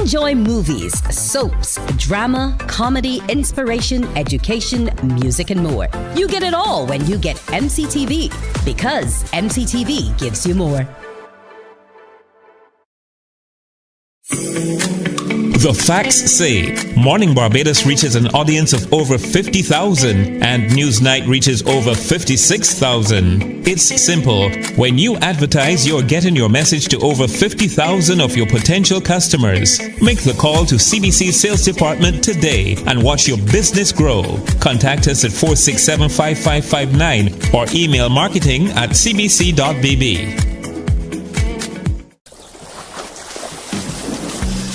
Enjoy movies, soaps, drama, comedy, inspiration, education, music, and more. You get it all when you get MCTV, because MCTV gives you more. The facts say Morning Barbados reaches an audience of over 50,000 and Newsnight reaches over 56,000. It's simple. When you advertise, you're getting your message to over 50,000 of your potential customers. Make the call to CBC Sales Department today and watch your business grow. Contact us at 467-5559 or email marketing@cbc.bb.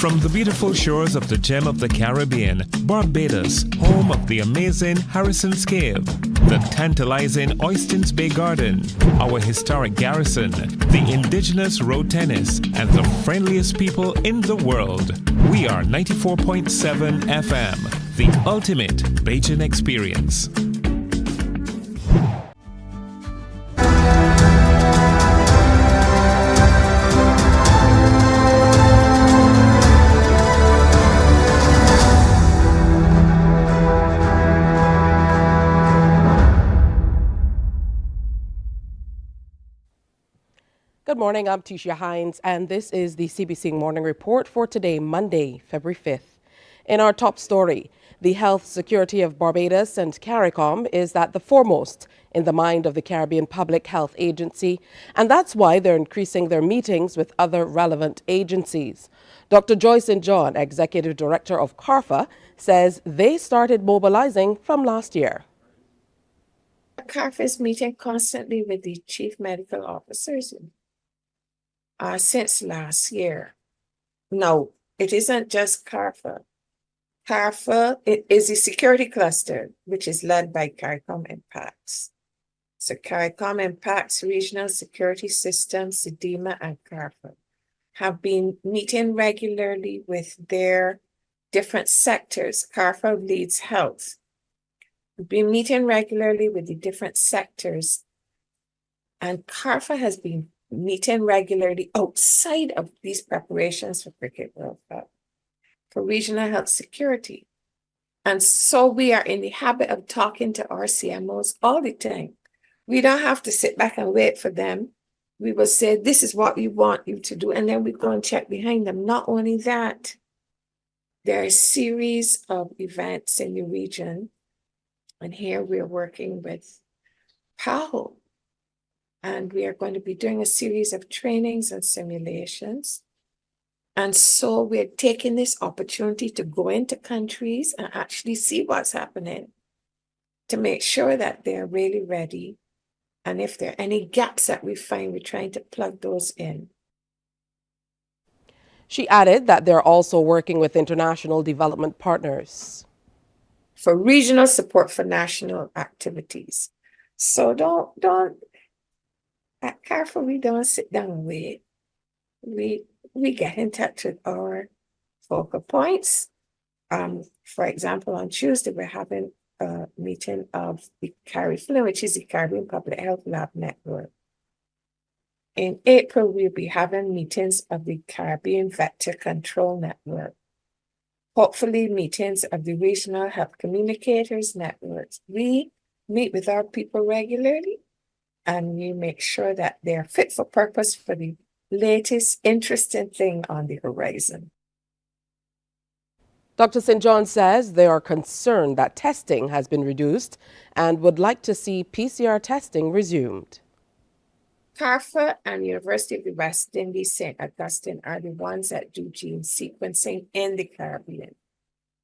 From the beautiful shores of the gem of the Caribbean, Barbados, home of the amazing Harrison's Cave, the tantalizing Oystins Bay Garden, our historic garrison, the indigenous road tennis, and the friendliest people in the world. We are 94.7 FM, the ultimate Bajan experience. Good morning, I'm Tisha Hines, and this is the CBC Morning Report for today, Monday, February 5th. In our top story, the health security of Barbados and CARICOM is at the foremost in the mind of the Caribbean Public Health Agency, and that's why they're increasing their meetings with other relevant agencies. Dr. Joyce St. John, Executive Director of CARFA, says they started mobilizing from last year. CARFA is meeting constantly with the chief medical officers since last year. No, it isn't just CARFA. CARFA is a security cluster, which is led by CARICOM Impacts. So CARICOM Impacts, Regional Security Systems, SEDIMA, and CARFA have been meeting regularly with their different sectors. CARFA leads health. We've been meeting regularly with the different sectors, and CARFA has been meeting regularly outside of these preparations for Cricket World Cup for regional health security. And so we are in the habit of talking to our CMOs all the time. We don't have to sit back and wait for them. We will say, this is what we want you to do, and then we go and check behind them. Not only that, there are a series of events in the region, and here we're working with PAHO. And we are going to be doing a series of trainings and simulations. And so we're taking this opportunity to go into countries and actually see what's happening to make sure that they're really ready. And if there are any gaps that we find, we're trying to plug those in. She added that they're also working with international development partners for regional support for national activities. So don't at CARFA, we don't sit down and wait. We get in touch with our focal points. For example, on Tuesday, we're having a meeting of the CARIFLA, which is the Caribbean Public Health Lab Network. In April, we'll be having meetings of the Caribbean Vector Control Network. Hopefully, meetings of the Regional Health Communicators Networks. We meet with our people regularly, and we make sure that they're fit for purpose for the latest interesting thing on the horizon. Dr. St. John says they are concerned that testing has been reduced and would like to see PCR testing resumed. CARFA and University of the West Indies St. Augustine are the ones that do gene sequencing in the Caribbean.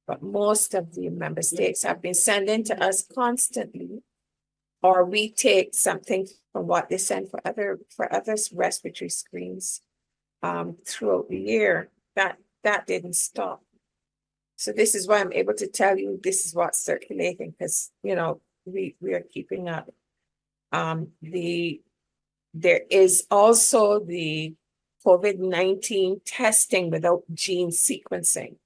But most of the member states have been sending to us constantly, or we take something from what they send for other respiratory screens throughout the year. That didn't stop. So this is why I'm able to tell you this is what's circulating, because we are keeping up. There is also the COVID-19 testing without gene sequencing,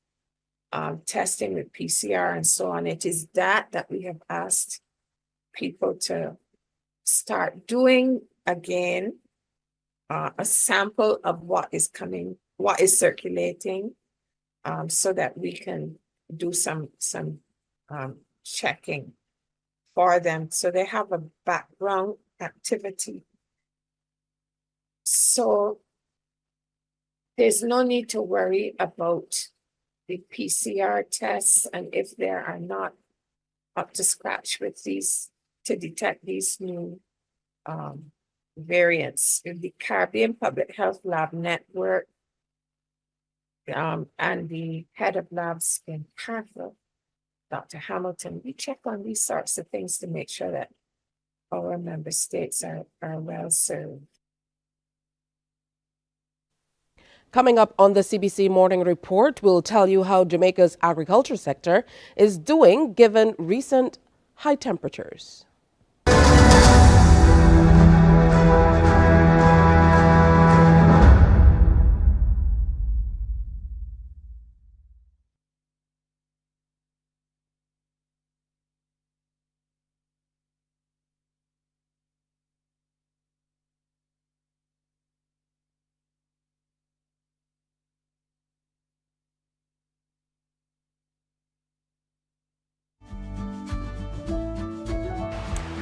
testing with PCR and so on. It is that we have asked people to start doing again, a sample of what is circulating, so that we can do some checking for them, so they have a background activity. So there's no need to worry about the PCR tests, and if they are not up to scratch with these to detect these new variants. In the Caribbean Public Health Lab Network and the head of labs in Carver, Dr. Hamilton, we check on these sorts of things to make sure that our member states are well served. Coming up on the CBC Morning Report, we'll tell you how Jamaica's agriculture sector is doing given recent high temperatures.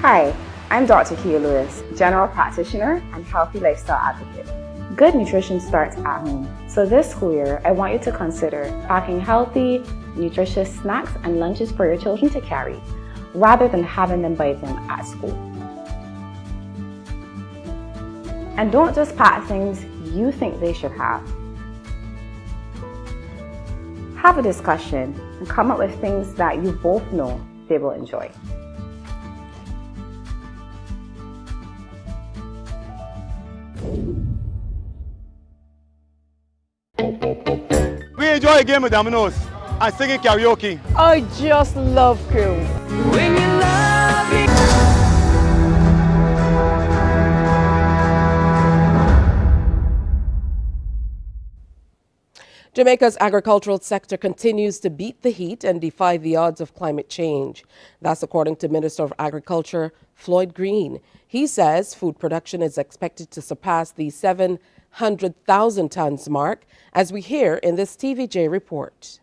Hi, I'm Dr. Kia Lewis, General Practitioner and Healthy Lifestyle Advocate. Good nutrition starts at home. So this school year, I want you to consider packing healthy, nutritious snacks and lunches for your children to carry, rather than having them buy them at school. And don't just pack things you think they should have. Have a discussion and come up with things that you both know they will enjoy. We enjoy a game of dominoes and singing karaoke. I just love crew. When you love me. Jamaica's agricultural sector continues to beat the heat and defy the odds of climate change. That's according to Minister of Agriculture Floyd Green. He says food production is expected to surpass the 700,000 tons mark, as we hear in this TVJ report.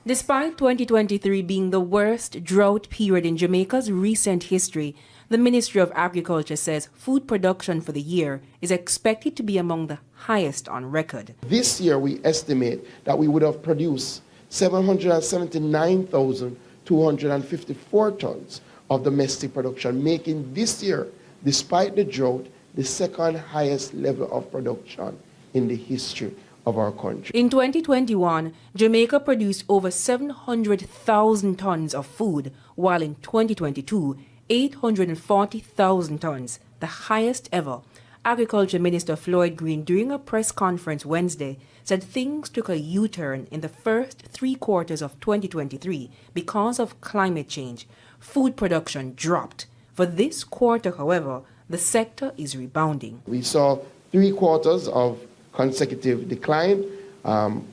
Despite 2023 being the worst drought period in Jamaica's recent history, the Ministry of Agriculture says food production for the year is expected to be among the highest on record. This year, we estimate that we would have produced 779,254 tons of domestic production, making this year, despite the drought, the second highest level of production in the history of our country. In 2021, Jamaica produced over 700,000 tons of food, while in 2022, 840,000 tons, the highest ever. Agriculture Minister Floyd Green, during a press conference Wednesday, said things took a U-turn in the first 3 quarters of 2023 because of climate change. Food production dropped. For this quarter, however, the sector is rebounding. We saw 3 quarters of consecutive decline.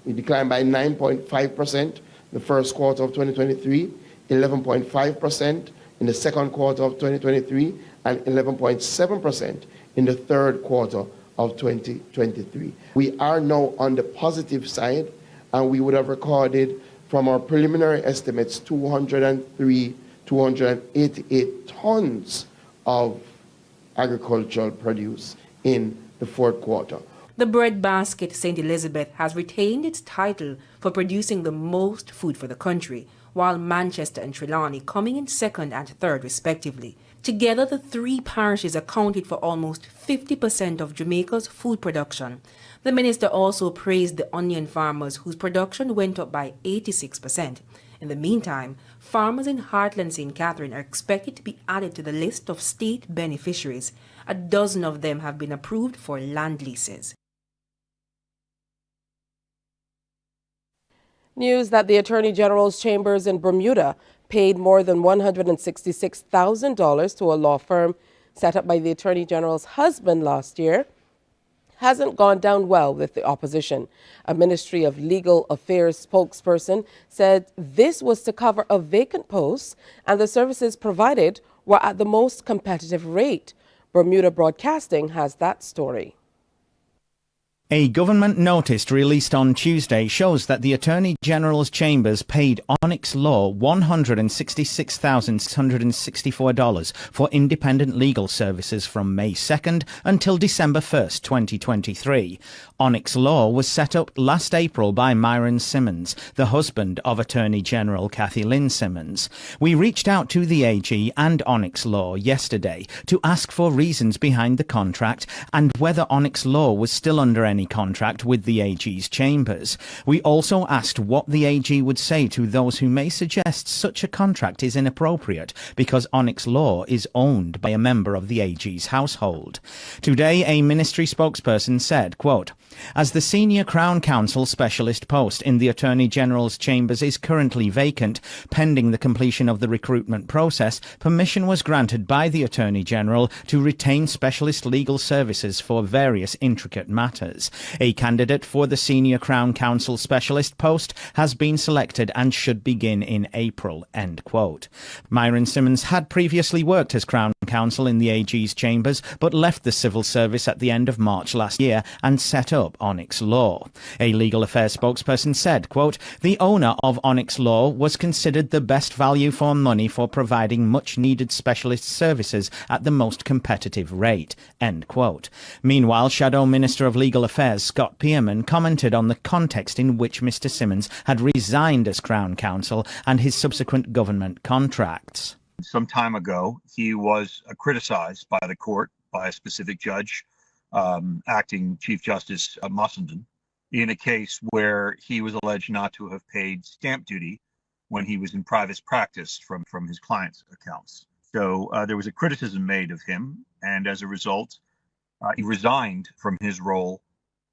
We declined by 9.5% the first quarter of 2023, 11.5% in the second quarter of 2023, and 11.7% in the third quarter of 2023. We are now on the positive side, and we would have recorded from our preliminary estimates 288 tons of agricultural produce in the fourth quarter. The breadbasket St. Elizabeth has retained its title for producing the most food for the country, while Manchester and Trelawney coming in second and third respectively. Together, the 3 parishes accounted for almost 50% of Jamaica's food production. The minister also praised the onion farmers, whose production went up by 86%. In the meantime, farmers in Heartland St. Catherine are expected to be added to the list of state beneficiaries. 12 of them have been approved for land leases. News that the Attorney General's chambers in Bermuda paid more than $166,000 to a law firm set up by the Attorney General's husband last year hasn't gone down well with the opposition. A Ministry of Legal Affairs spokesperson said this was to cover a vacant post and the services provided were at the most competitive rate. Bermuda Broadcasting has that story. A government notice released on Tuesday shows that the Attorney General's Chambers paid Onyx Law $166,664 for independent legal services from May 2nd until December 1st, 2023. Onyx Law was set up last April by Myron Simmons, the husband of Attorney General Cathy Lynn Simmons. We reached out to the AG and Onyx Law yesterday to ask for reasons behind the contract and whether Onyx Law was still under any contract with the AG's chambers. We also asked what the AG would say to those who may suggest such a contract is inappropriate because Onyx Law is owned by a member of the AG's household. Today, a ministry spokesperson said, quote, "As the senior Crown Counsel specialist post in the Attorney General's chambers is currently vacant, pending the completion of the recruitment process, permission was granted by the Attorney General to retain specialist legal services for various intricate matters. A candidate for the senior Crown Counsel specialist post has been selected and should begin in April." End quote. Myron Simmons had previously worked as Crown Counsel in the AG's chambers, but left the civil service at the end of March last year and set up Onyx Law. A legal affairs spokesperson said, quote, "The owner of Onyx Law was considered the best value for money for providing much-needed specialist services at the most competitive rate." End quote. Meanwhile, Shadow Minister of Legal Affairs Scott Pearman commented on the context in which Mr. Simmons had resigned as Crown Counsel and his subsequent government contracts. Some time ago, he was criticized by the court, by a specific judge, acting Chief Justice Mussenden, in a case where he was alleged not to have paid stamp duty when he was in private practice from his client's accounts. So there was a criticism made of him, and as a result, he resigned from his role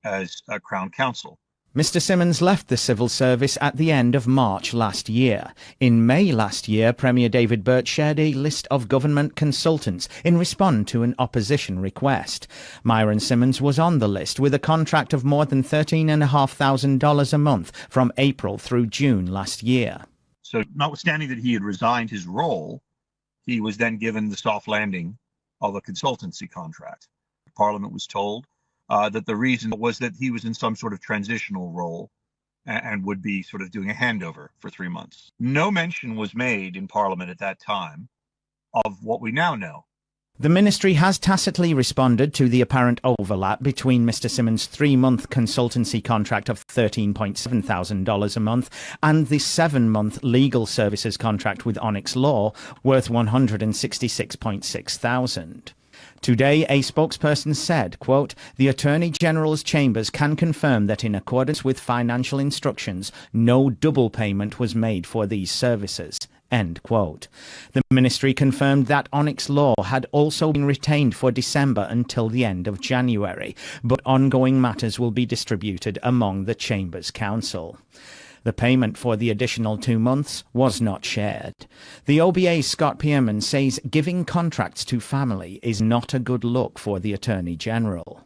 as a Crown Counsel. Mr. Simmons left the civil service at the end of March last year. In May last year, Premier David Burt shared a list of government consultants in response to an opposition request. Myron Simmons was on the list with a contract of more than $13,500 a month from April through June last year. So notwithstanding that he had resigned his role, he was then given the soft landing of a consultancy contract. Parliament was told that the reason was that he was in some sort of transitional role and would be sort of doing a handover for 3 months. No mention was made in Parliament at that time of what we now know. The ministry has tacitly responded to the apparent overlap between Mr. Simmons' 3-month consultancy contract of $13,700 a month and the 7-month legal services contract with Onyx Law worth $166,600. Today, a spokesperson said, quote, "The Attorney General's chambers can confirm that in accordance with financial instructions, no double payment was made for these services." End quote. The ministry confirmed that Onyx Law had also been retained for December until the end of January, but ongoing matters will be distributed among the Chambers Council. The payment for the additional 2 months was not shared. The OBA's Scott Pearman says giving contracts to family is not a good look for the Attorney General.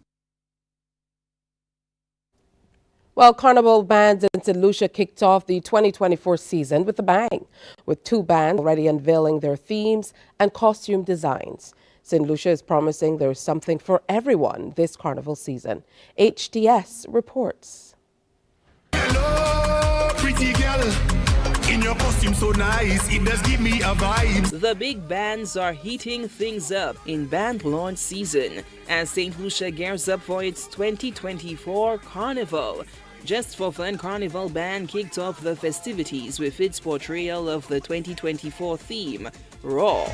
Well, Carnival bands in St. Lucia kicked off the 2024 season with a bang, with 2 bands already unveiling their themes and costume designs. St. Lucia is promising there's something for everyone this Carnival season. HTS reports. Pretty girl, in your costume so nice, it does give me a vibe. The big bands are heating things up in band launch season as St. Lucia gears up for its 2024 Carnival. Just for Fun Carnival Band kicked off the festivities with its portrayal of the 2024 theme, Raw.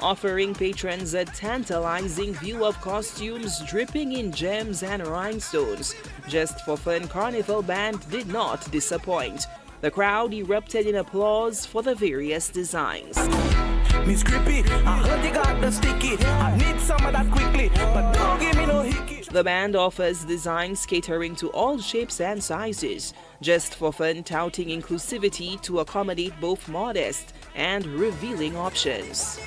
Offering patrons a tantalizing view of costumes dripping in gems and rhinestones. Just for Fun Carnival Band did not disappoint. The crowd erupted in applause for the various designs. Miss Grippy, I heard you got the sticky. I need some of that quickly, but don't give me no hickey. The band offers designs catering to all shapes and sizes. Just for Fun touting inclusivity to accommodate both modest and revealing options.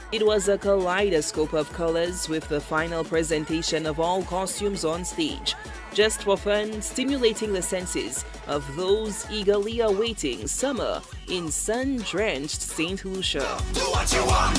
It was a kaleidoscope of colors with the final presentation of all costumes on stage. Just for fun, stimulating the senses of those eagerly awaiting summer in sun-drenched St. Lucia. Do what you want.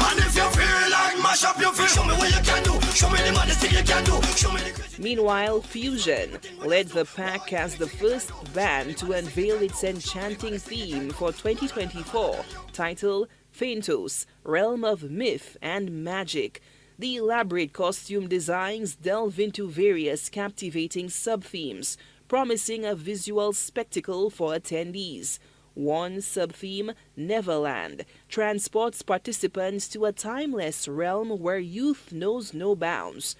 And if you feel like mash up your feet, show me what you can do. Show me the maddest thing you can do. Show me the crazy. Meanwhile, Fusion led the pack as the first band to unveil its enchanting theme for 2024, titled Phantos, Realm of Myth and Magic. The elaborate costume designs delve into various captivating sub-themes, promising a visual spectacle for attendees. One sub-theme, Neverland, transports participants to a timeless realm where youth knows no bounds.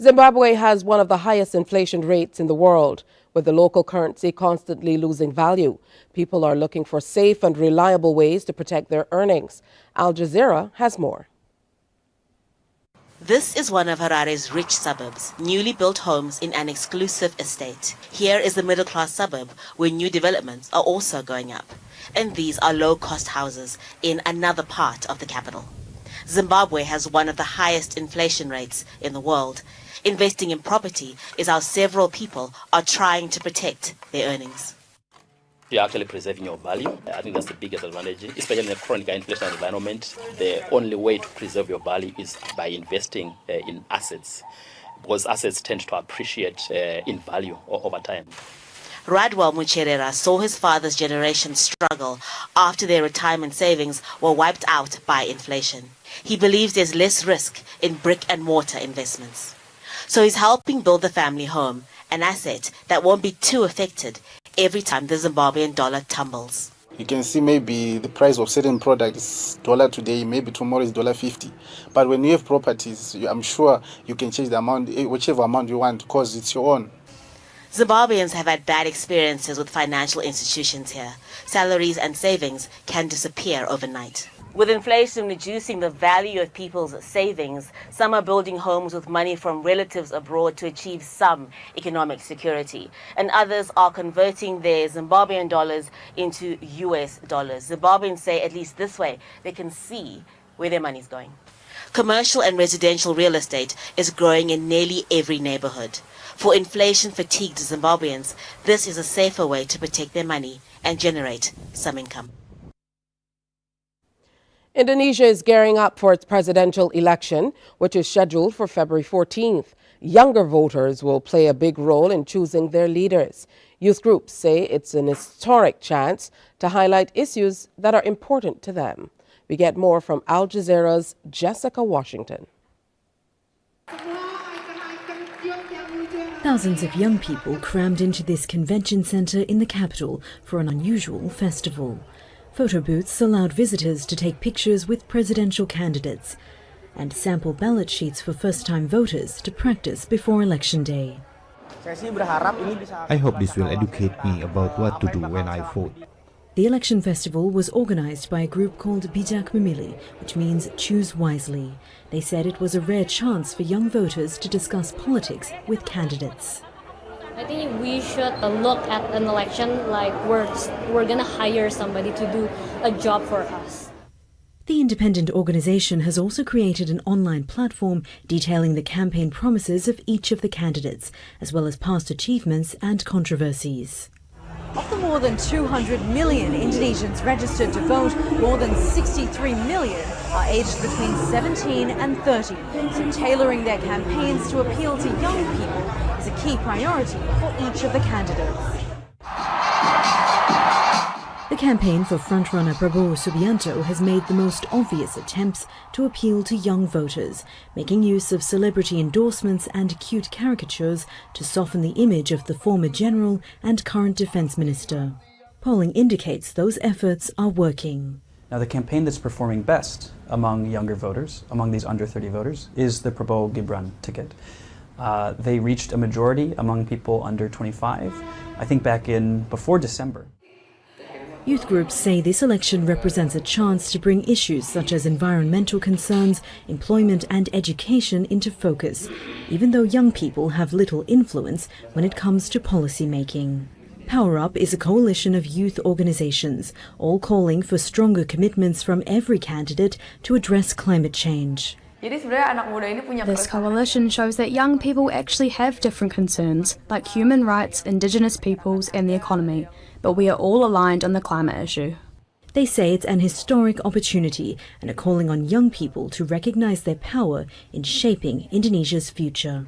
Zimbabwe has one of the highest inflation rates in the world, with the local currency constantly losing value. People are looking for safe and reliable ways to protect their earnings. Al Jazeera has more. This is one of Harare's rich suburbs, newly built homes in an exclusive estate. Here is the middle-class suburb, where new developments are also going up. And these are low-cost houses in another part of the capital. Zimbabwe has one of the highest inflation rates in the world. Investing in property is how several people are trying to protect their earnings. You're actually preserving your value. I think that's the biggest advantage, especially in a chronic inflation environment. The only way to preserve your value is by investing in assets, because assets tend to appreciate in value over time. Radwell Mucherera saw his father's generation struggle after their retirement savings were wiped out by inflation. He believes there's less risk in brick and mortar investments. So he's helping build the family home, an asset that won't be too affected every time the Zimbabwean dollar tumbles. You can see maybe the price of certain products, dollar today, maybe tomorrow is $50. But when you have properties, I'm sure you can change the amount, whichever amount you want, because it's your own. Zimbabweans have had bad experiences with financial institutions here. Salaries and savings can disappear overnight. With inflation reducing the value of people's savings, some are building homes with money from relatives abroad to achieve some economic security. And others are converting their Zimbabwean dollars into US dollars. Zimbabweans say at least this way they can see where their money's going. Commercial and residential real estate is growing in nearly every neighborhood. For inflation-fatigued Zimbabweans, this is a safer way to protect their money and generate some income. Indonesia is gearing up for its presidential election, which is scheduled for February 14th. Younger voters will play a big role in choosing their leaders. Youth groups say it's an historic chance to highlight issues that are important to them. We get more from Al Jazeera's Jessica Washington. Thousands of young people crammed into this convention center in the capital for an unusual festival. Photo booths allowed visitors to take pictures with presidential candidates and sample ballot sheets for first-time voters to practice before Election Day. I hope this will educate me about what to do when I vote. The election festival was organized by a group called Bijak Memilih, which means choose wisely. They said it was a rare chance for young voters to discuss politics with candidates. I think we should look at an election like we're going to hire somebody to do a job for us. The independent organization has also created an online platform detailing the campaign promises of each of the candidates, as well as past achievements and controversies. Of the more than 200 million Indonesians registered to vote, more than 63 million are aged between 17 and 30. So tailoring their campaigns to appeal to young people is a key priority for each of the candidates. The campaign for frontrunner Prabowo Subianto has made the most obvious attempts to appeal to young voters, making use of celebrity endorsements and cute caricatures to soften the image of the former general and current defense minister. Polling indicates those efforts are working. Now, the campaign that's performing best among younger voters, among these under 30 voters, is the Prabowo Gibran ticket. They reached a majority among people under 25, I think before December. Youth groups say this election represents a chance to bring issues such as environmental concerns, employment and education into focus, even though young people have little influence when it comes to policy making. Power Up is a coalition of youth organisations, all calling for stronger commitments from every candidate to address climate change. This coalition shows that young people actually have different concerns, like human rights, Indigenous peoples and the economy, but we are all aligned on the climate issue. They say it's an historic opportunity and are calling on young people to recognise their power in shaping Indonesia's future.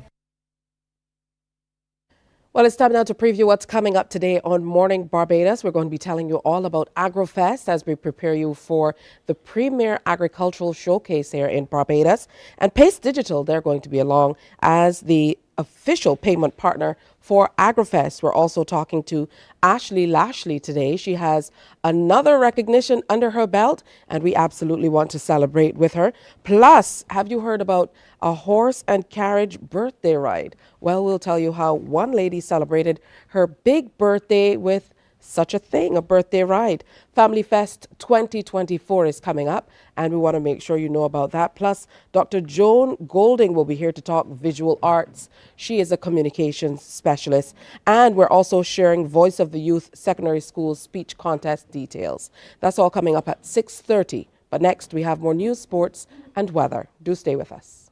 Well, it's time now to preview what's coming up today on Morning Barbados. We're going to be telling you all about AgroFest as we prepare you for the premier agricultural showcase here in Barbados. And Pace Digital, they're going to be along as the official payment partner for AgroFest. We're also talking to Ashley Lashley today. She has another recognition under her belt, and we absolutely want to celebrate with her. Plus, have you heard about a horse and carriage birthday ride? Well, we'll tell you how one lady celebrated her big birthday with such a thing, a birthday ride. Family Fest 2024 is coming up, and we want to make sure you know about that. Plus, Dr. Joan Golding will be here to talk visual arts. She is a communications specialist, and we're also sharing Voice of the Youth Secondary School speech contest details. That's all coming up at 6:30. But next, we have more news, sports, and weather. Do stay with us.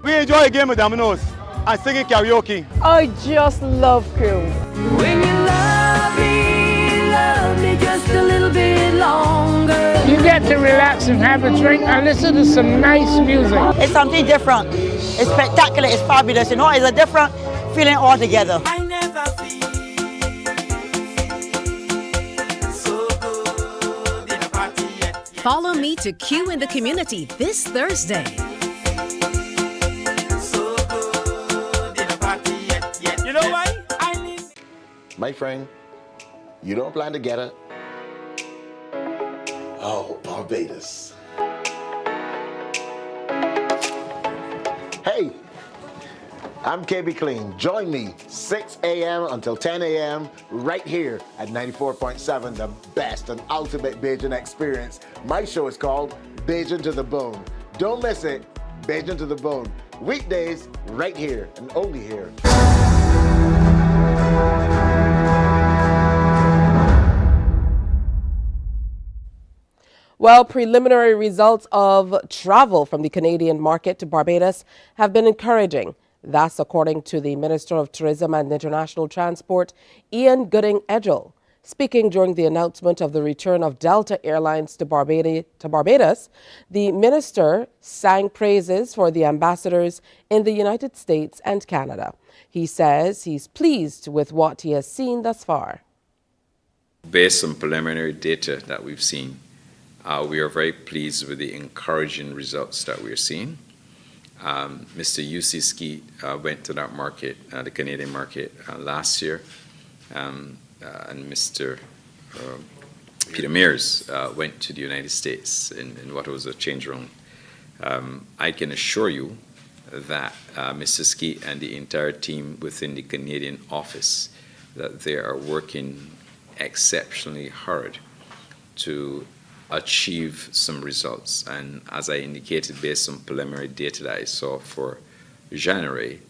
We enjoy a game of dominoes and singing karaoke. I just love crew. When you love me just a little bit longer. You get to relax and have a drink and listen to some nice music. It's something different. It's spectacular. It's fabulous. You know, it's a different feeling altogether. I never feel so good in a party yet. Follow me to Q in the Community this Thursday. You know why? My friend, you don't plan to get it? Oh, Barbados. Hey, I'm KB Clean. Join me 6 a.m. until 10 a.m. right here at 94.7, the best and ultimate Bajan experience. My show is called Bajan to the Bone. Don't miss it, Bajan to the Bone. Weekdays right here and only here. Well, preliminary results of travel from the Canadian market to Barbados have been encouraging. That's according to the Minister of Tourism and International Transport, Ian Gooding-Edgell. Speaking during the announcement of the return of Delta Airlines to Barbados, the minister sang praises for the ambassadors in the United States and Canada. He says he's pleased with what he has seen thus far. Based on preliminary data that we've seen, we are very pleased with the encouraging results that we're seeing. Mr. UC Skeet went to that market, the Canadian market, last year, and Mr. Peter Mears went to the United States in what was a change round. I can assure you that Mr. Skeet and the entire team within the Canadian office, that they are working exceptionally hard to achieve some results. And as I indicated, based on preliminary data that I saw for January,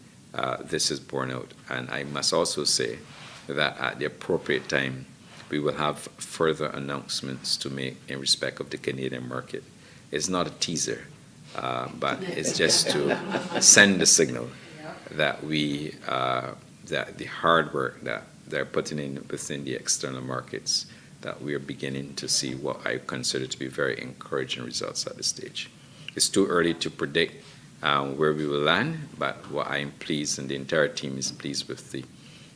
this is borne out. And I must also say that at the appropriate time, we will have further announcements to make in respect of the Canadian market. It's not a teaser, but it's just to send the signal that we, that the hard work that they're putting in within the external markets, that we are beginning to see what I consider to be very encouraging results at this stage. It's too early to predict where we will land, but what I am pleased, and the entire team is pleased with the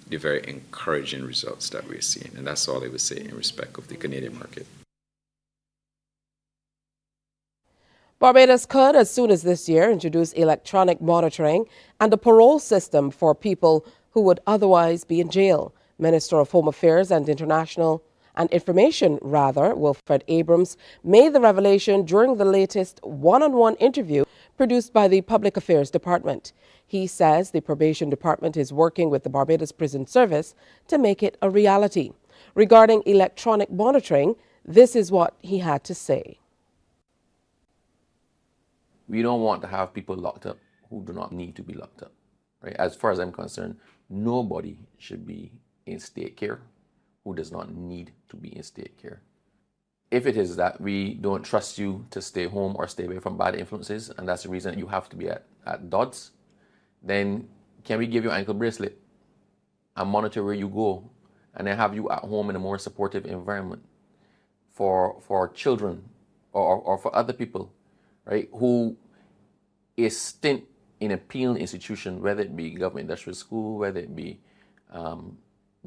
very encouraging results that we're seeing. And that's all I would say in respect of the Canadian market. Barbados could, as soon as this year, introduce electronic monitoring and a parole system for people who would otherwise be in jail. Minister of Home Affairs and Information, Wilfred Abrams, made the revelation during the latest one-on-one interview produced by the Public Affairs Department. He says the Probation Department is working with the Barbados Prison Service to make it a reality. Regarding electronic monitoring, This is what he had to say. We don't want to have people locked up who do not need to be locked up. Right? As far as I'm concerned, nobody should be in state care who does not need to be in state care. If it is that we don't trust you to stay home or stay away from bad influences, and that's the reason you have to be at DODS, then can we give you an ankle bracelet and monitor where you go, and then have you at home in a more supportive environment for children or for other people, right, who is stint in a penal institution, whether it be government industrial school, whether it be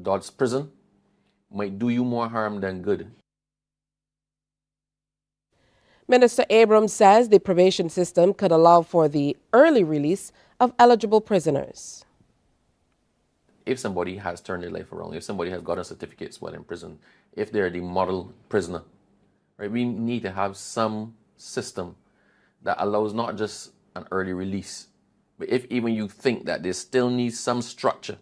DODS prison, might do you more harm than good. Minister Abrams says the probation system could allow for the early release of eligible prisoners. If somebody has turned their life around, if somebody has gotten certificates while in prison, if they're the model prisoner, right, we need to have some system that allows not just an early release, but if even you think that there still needs some structure,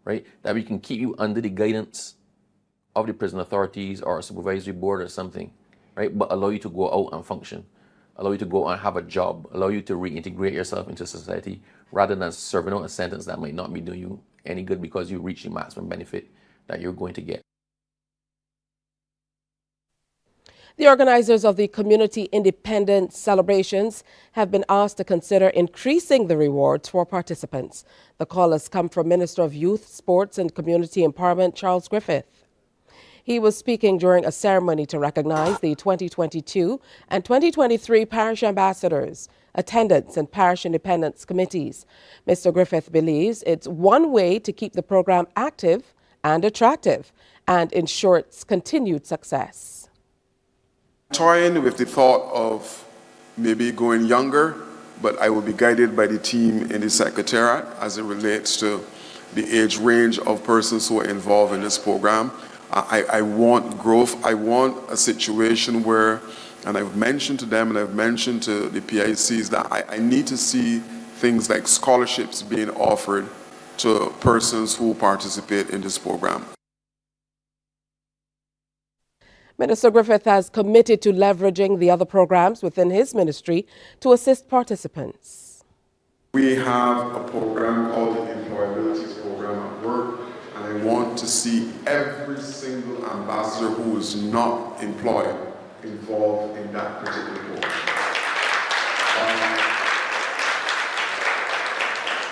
right, that we can keep you under the guidance of the prison authorities or a supervisory board or something, right, but allow you to go out and function, allow you to go and have a job, allow you to reintegrate yourself into society, rather than serving out a sentence that might not be doing you any good because you reach the maximum benefit that you're going to get. The organizers of the community independence celebrations have been asked to consider increasing the rewards for participants. The call has come from Minister of Youth, Sports and Community Empowerment, Charles Griffith. He was speaking during a ceremony to recognize the 2022 and 2023 parish ambassadors, attendance and parish independence committees. Mr. Griffith believes it's one way to keep the program active and attractive and ensure its continued success. Toying with the thought of maybe going younger, but I will be guided by the team in the Secretariat as it relates to the age range of persons who are involved in this program. I want growth. I want a situation where, and I've mentioned to them and I've mentioned to the PICs that I need to see things like scholarships being offered to persons who participate in this program. Minister Griffith has committed to leveraging the other programs within his ministry to assist participants. We have a program called the Employability Program at work, and I want to see every single ambassador who is not employed involved in that particular program.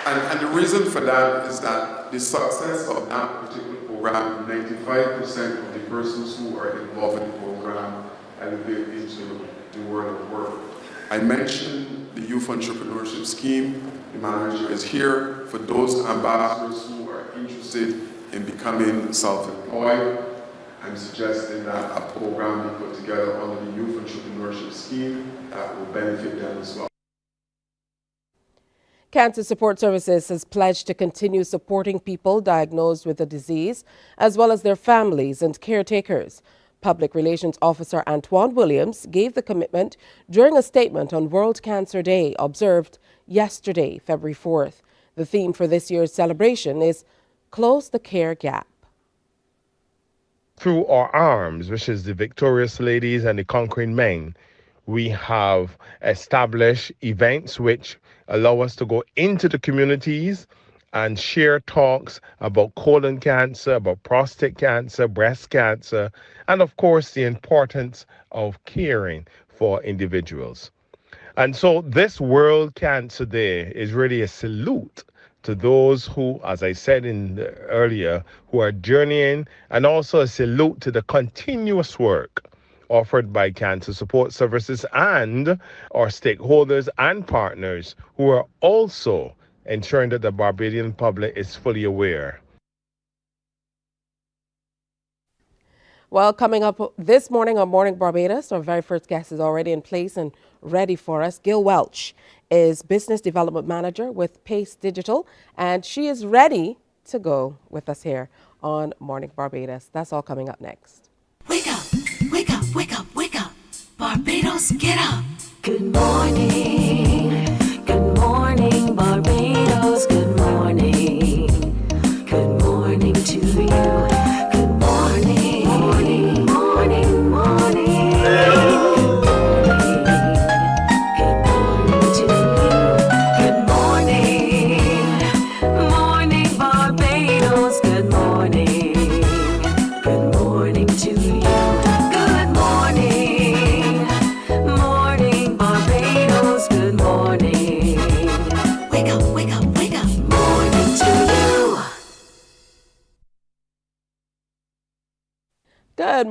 And the reason for that is that the success of that particular program, 95% of the persons who are involved in the program elevate into the world of work. I mentioned the Youth Entrepreneurship Scheme. The manager is here for those ambassadors who are interested in becoming self-employed. I'm suggesting that a program be put together under the Youth Entrepreneurship Scheme that will benefit them as well. Cancer Support Services has pledged to continue supporting people diagnosed with the disease, as well as their families and caretakers. Public Relations Officer Antoine Williams gave the commitment during a statement on World Cancer Day, observed yesterday, February 4th. The theme for this year's celebration is Close the Care Gap. Through our arms, which is the victorious ladies and the conquering men, we have established events which allow us to go into the communities and share talks about colon cancer, about prostate cancer, breast cancer, and of course the importance of caring for individuals. And so this World Cancer Day is really a salute to those who, as I said earlier, who are journeying, and also a salute to the continuous work offered by Cancer Support Services and our stakeholders and partners who are also ensuring that the Barbadian public is fully aware. Well, coming up this morning on Morning Barbados, our very first guest is already in place and ready for us. Gil Welch is Business Development Manager with Pace Digital, and she is ready to go with us here on Morning Barbados. That's all coming up next. Wake up, wake up, wake up, wake up. Barbados, get up. Good morning. Good morning, Barbados. Good morning. Good morning to you. Good morning. Morning.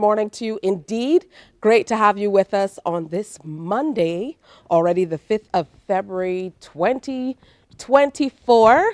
morning to you indeed. Great to have you with us on this Monday, already the 5th of February, 2024.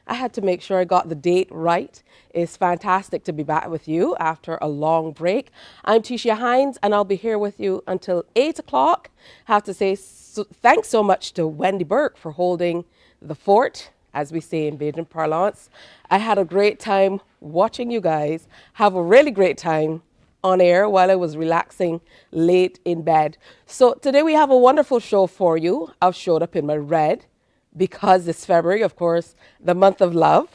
I had to make sure I got the date right. It's fantastic to be back with you after a long break. I'm Tisha Hines, and I'll be here with you until 8 o'clock. Have to say thanks so much to Wendy Burke for holding the fort, as we say in Bajan parlance. I had a great time watching you guys have a really great time on air while I was relaxing late in bed. So today we have a wonderful show for you. I've showed up in my red because it's February, of course, the month of love.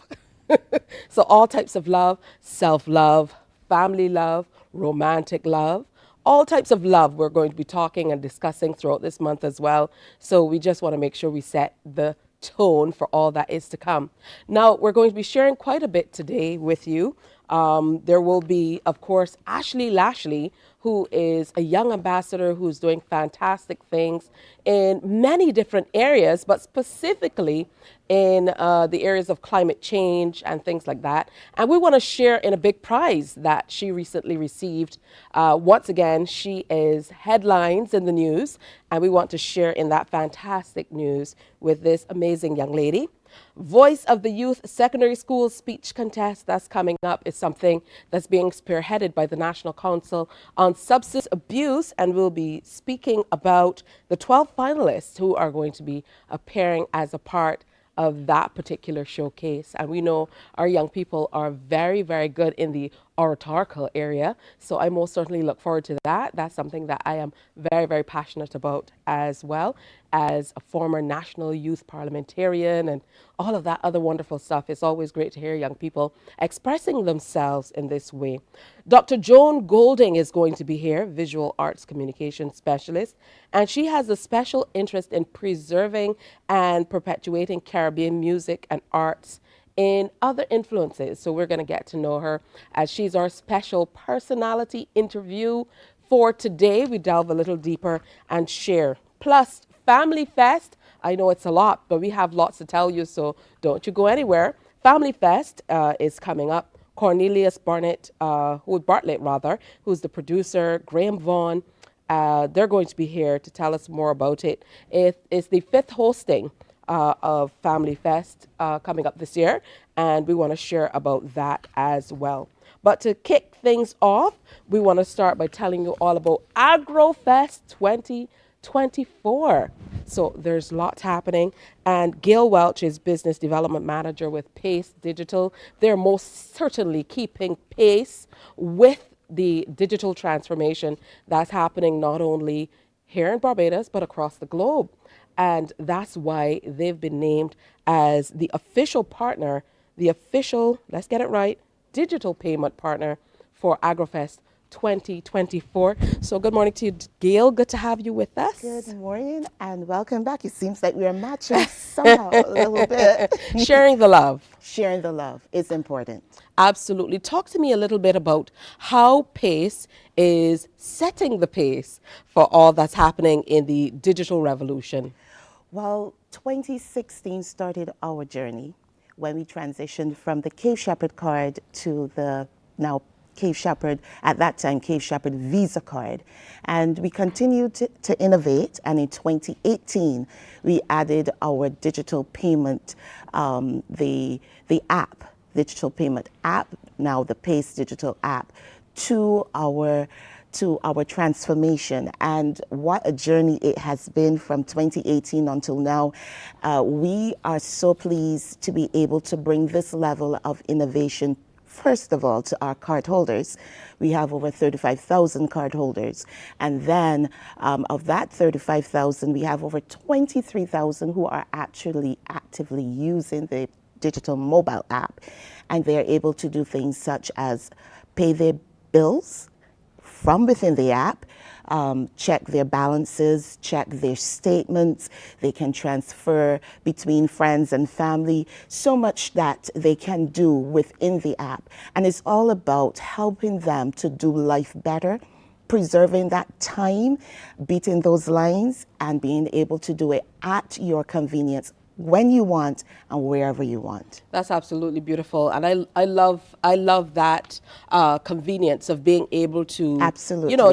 So all types of love, self-love, family love, romantic love, all types of love we're going to be talking and discussing throughout this month as well. So we just want to make sure we set the tone for all that is to come. Now, we're going to be sharing quite a bit today with you. There will be, of course, Ashley Lashley, who is a young ambassador who's doing fantastic things in many different areas, but specifically in the areas of climate change and things like that. And we want to share in a big prize that she recently received. Once again, she is headlines in the news, and we want to share in that fantastic news with this amazing young lady. Voice of the Youth Secondary School Speech Contest that's coming up is something that's being spearheaded by the National Council on Substance Abuse, and we'll be speaking about the 12 finalists who are going to be appearing as a part of that particular showcase. And we know our young people are very, very good in the oratorical area. So I most certainly look forward to that. That's something that I am very, very passionate about as well, as a former national youth parliamentarian and all of that other wonderful stuff. It's always great to hear young people expressing themselves in this way. Dr. Joan Golding is going to be here, visual arts communication specialist, and she has a special interest in preserving and perpetuating Caribbean music and arts in other influences. So we're going to get to know her as she's our special personality interview for today. We delve a little deeper and share. Plus, Family Fest. I know it's a lot, but we have lots to tell you, so don't you go anywhere. Family Fest is coming up. Cornelius Bartlett, who's the producer, Graham Vaughan, they're going to be here to tell us more about it. It's the 5th hosting of Family Fest coming up this year, and we want to share about that as well. But to kick things off, we want to start by telling you all about AgroFest 2024. So there's lots happening, and Gail Welch is Business Development Manager with Pace Digital. They're most certainly keeping pace with the digital transformation that's happening not only here in Barbados, but across the globe. And that's why they've been named as the official partner, let's get it right, digital payment partner for AgroFest 2024. So good morning to you, Gail. Good to have you with us. Good morning and welcome back. It seems like we are matching somehow a little bit. Sharing the love. Sharing the love is important. Absolutely. Talk to me a little bit about how PACE is setting the pace for all that's happening in the digital revolution. Well, 2016 started our journey when we transitioned from the Cave Shepherd card to the now Cave Shepherd, at that time, Cave Shepherd Visa card. And we continued to innovate. And in 2018, we added our digital payment, the app, digital payment app, now the PACE digital app, to our transformation. And what a journey it has been from 2018 until now. We are so pleased to be able to bring this level of innovation, first of all, to our cardholders. We have over 35,000 cardholders. And then of that 35,000, we have over 23,000 who are actually actively using the digital mobile app. And they are able to do things such as pay their bills from within the app, check their balances, check their statements. They can transfer between friends and family, so much that they can do within the app. And it's all about helping them to do life better, preserving that time, beating those lines, and being able to do it at your convenience when you want and wherever you want. That's absolutely beautiful, and I love that convenience of being able to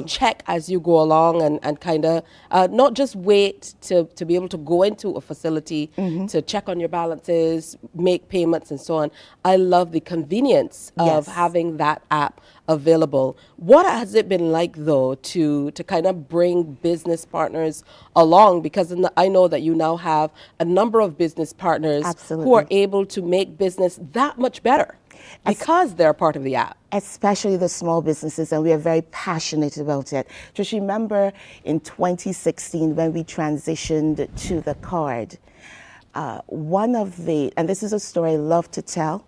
check as you go along and kind of not just wait to be able to go into a facility to check on your balances, make payments, and so on. I love the convenience of having that app available. What has it been like, though, to kind of bring business partners along? Because I know that you now have a number of business partners who are able to make business that much better because they're part of the app. Especially the small businesses, and we are very passionate about it. Just remember in 2016 when we transitioned to the card, and this is a story I love to tell,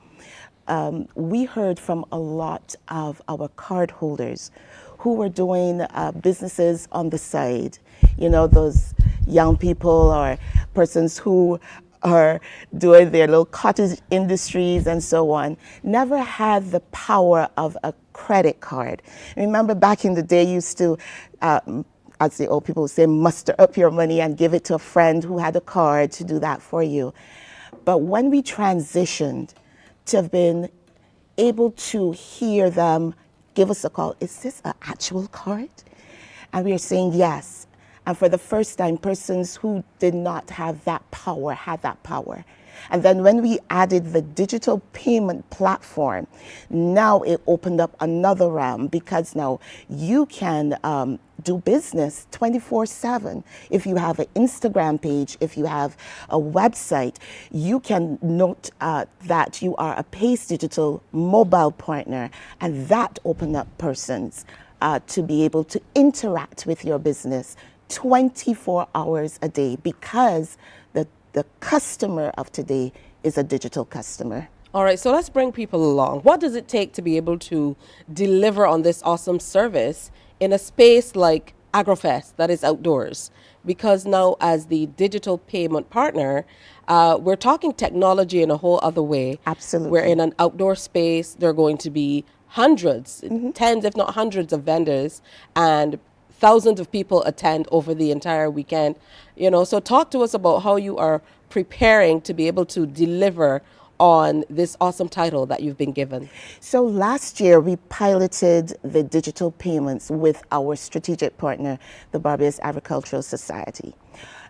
we heard from a lot of our card holders who were doing businesses on the side. You know, those young people or persons who are doing their little cottage industries and so on, never had the power of a credit card. Remember back in the day, you used to, as the old people would say, muster up your money and give it to a friend who had a card to do that for you. But when we transitioned to have been able to hear them give us a call, is this an actual card? And we are saying yes. And for the first time, persons who did not have that power had that power. And then when we added the digital payment platform, now it opened up another realm, because now you can do business 24/7. If you have an Instagram page, if you have a website, you can note that you are a Pace Digital mobile partner, and that opened up persons to be able to interact with your business 24 hours a day, because the customer of today is a digital customer. All right, so let's bring people along. What does it take to be able to deliver on this awesome service in a space like AgroFest that is outdoors? Because now, as the digital payment partner, we're talking technology in a whole other way. Absolutely. We're in an outdoor space. There are going to be hundreds, tens, if not hundreds of vendors, and thousands of people attend over the entire weekend. You know, so talk to us about how you are preparing to be able to deliver on this awesome title that you've been given. So last year we piloted the digital payments with our strategic partner, the Barbados Agricultural Society.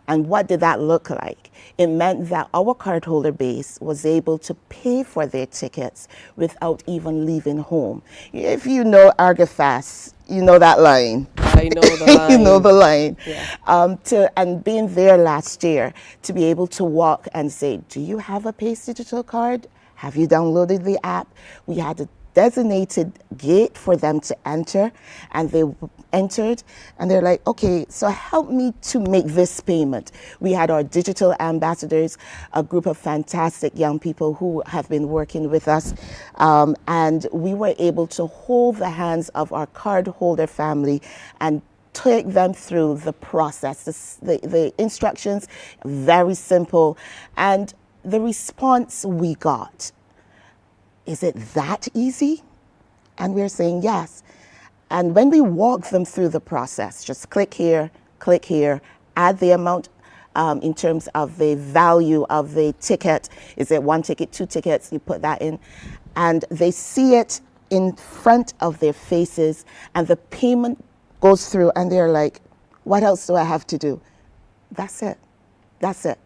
And what did that look like? It meant that our cardholder base was able to pay for their tickets without even leaving home. If you know AgroFest, you know that line. I know the line. You know the line. Yeah. And being there last year, to be able to walk and say, do you have a Pace Digital card? Have you downloaded the app? We had a designated gate for them to enter, and they entered, and they're like, okay, so help me to make this payment. We had our digital ambassadors, a group of fantastic young people who have been working with us, and we were able to hold the hands of our cardholder family and take them through the process. The instructions, very simple, and the response we got, is it that easy? And we're saying yes. And when we walk them through the process, just click here, add the amount in terms of the value of the ticket. Is it 1 ticket, 2 tickets? You put that in. And they see it in front of their faces, and the payment goes through, and they're like, what else do I have to do? That's it. That's it.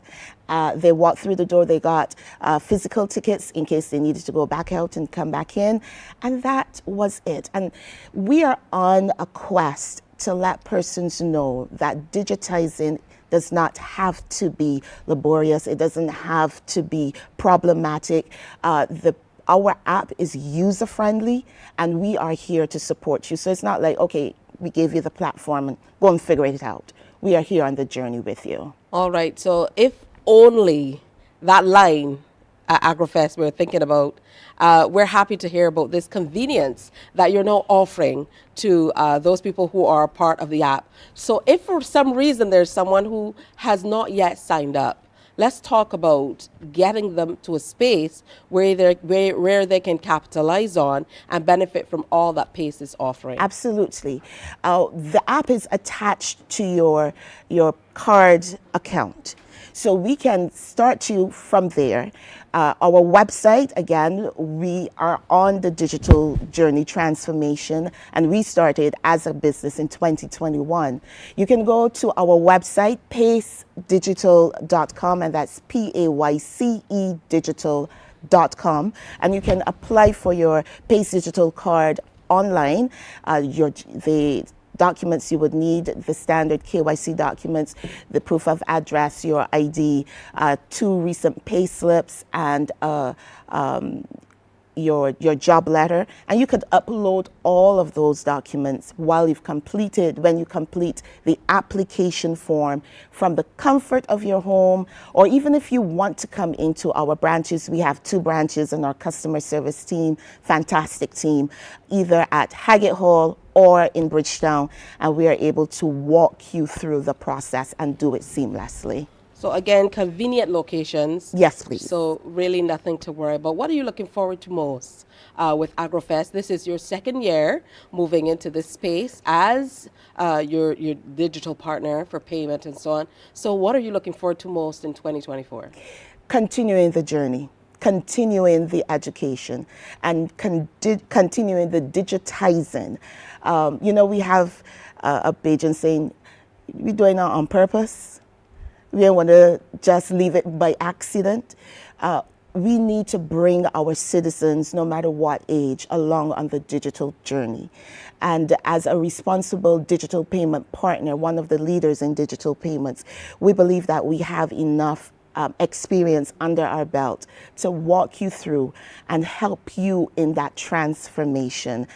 They walked through the door, they got physical tickets in case they needed to go back out and come back in, and that was it. And we are on a quest to let persons know that digitizing does not have to be laborious, it doesn't have to be problematic. Our app is user-friendly, and we are here to support you. So it's not like, okay, we gave you the platform and go and figure it out. We are here on the journey with you. All right, so if only that line at AgroFest we're thinking about, we're happy to hear about this convenience that you're now offering to those people who are part of the app. So if for some reason there's someone who has not yet signed up, let's talk about getting them to a space where they can capitalize on and benefit from all that Pace is offering. Absolutely. The app is attached to your card account. So we can start you from there. Our website, again, we are on the digital journey transformation, and we started as a business in 2021. You can go to our website, pacedigital.com, and that's PAYCE digital.com, and you can apply for your Pace Digital card online. The documents you would need, the standard KYC documents, the proof of address, your ID, 2 recent pay slips, and your job letter, and you could upload all of those documents when you complete the application form from the comfort of your home, or even if you want to come into our branches. We have 2 branches and our customer service team, fantastic team, either at Haggett Hall or in Bridgetown, and we are able to walk you through the process and do it seamlessly. So again, convenient locations. Yes, please. So really nothing to worry about. What are you looking forward to most with AgroFest? This is your 2nd year moving into this space as your digital partner for payment and so on. So what are you looking forward to most in 2024? Continuing the journey, continuing the education, and continuing the digitizing. We have a Bajan saying, we're doing it on purpose. We don't want to just leave it by accident. We need to bring our citizens, no matter what age, along on the digital journey. And as a responsible digital payment partner, one of the leaders in digital payments, we believe that we have enough experience under our belt to walk you through and help you in that transformation.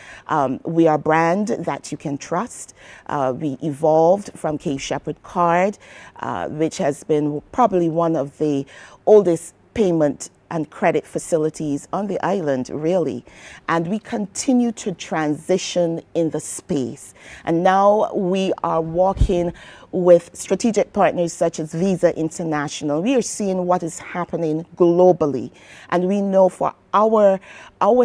We are a brand that you can trust. We evolved from Cape Shepherd Card, which has been probably one of the oldest payment and credit facilities on the island, really. And we continue to transition in the space. And now we are walking with strategic partners such as Visa International. We are seeing what is happening globally. And we know for our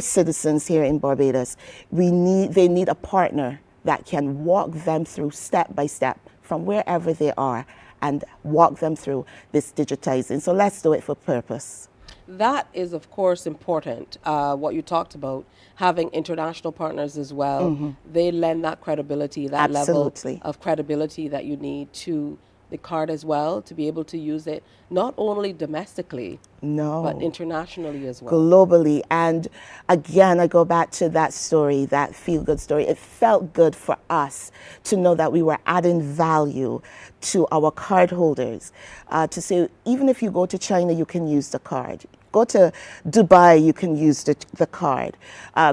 citizens here in Barbados, they need a partner that can walk them through step by step from wherever they are and walk them through this digitizing. So let's do it for purpose. That is, of course, important. What you talked about, having international partners as well, they lend that credibility, that Absolutely. level of credibility that you need to the card as well, to be able to use it not only domestically, but internationally as well. Globally. And again, I go back to that story, that feel-good story. It felt good for us to know that we were adding value to our card holders, to say, even if you go to China, you can use the card. Go to Dubai, you can use the card.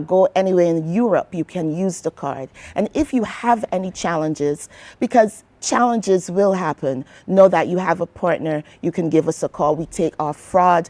Go anywhere in Europe, you can use the card. And if you have any challenges, because challenges will happen, know that you have a partner, you can give us a call. We take our fraud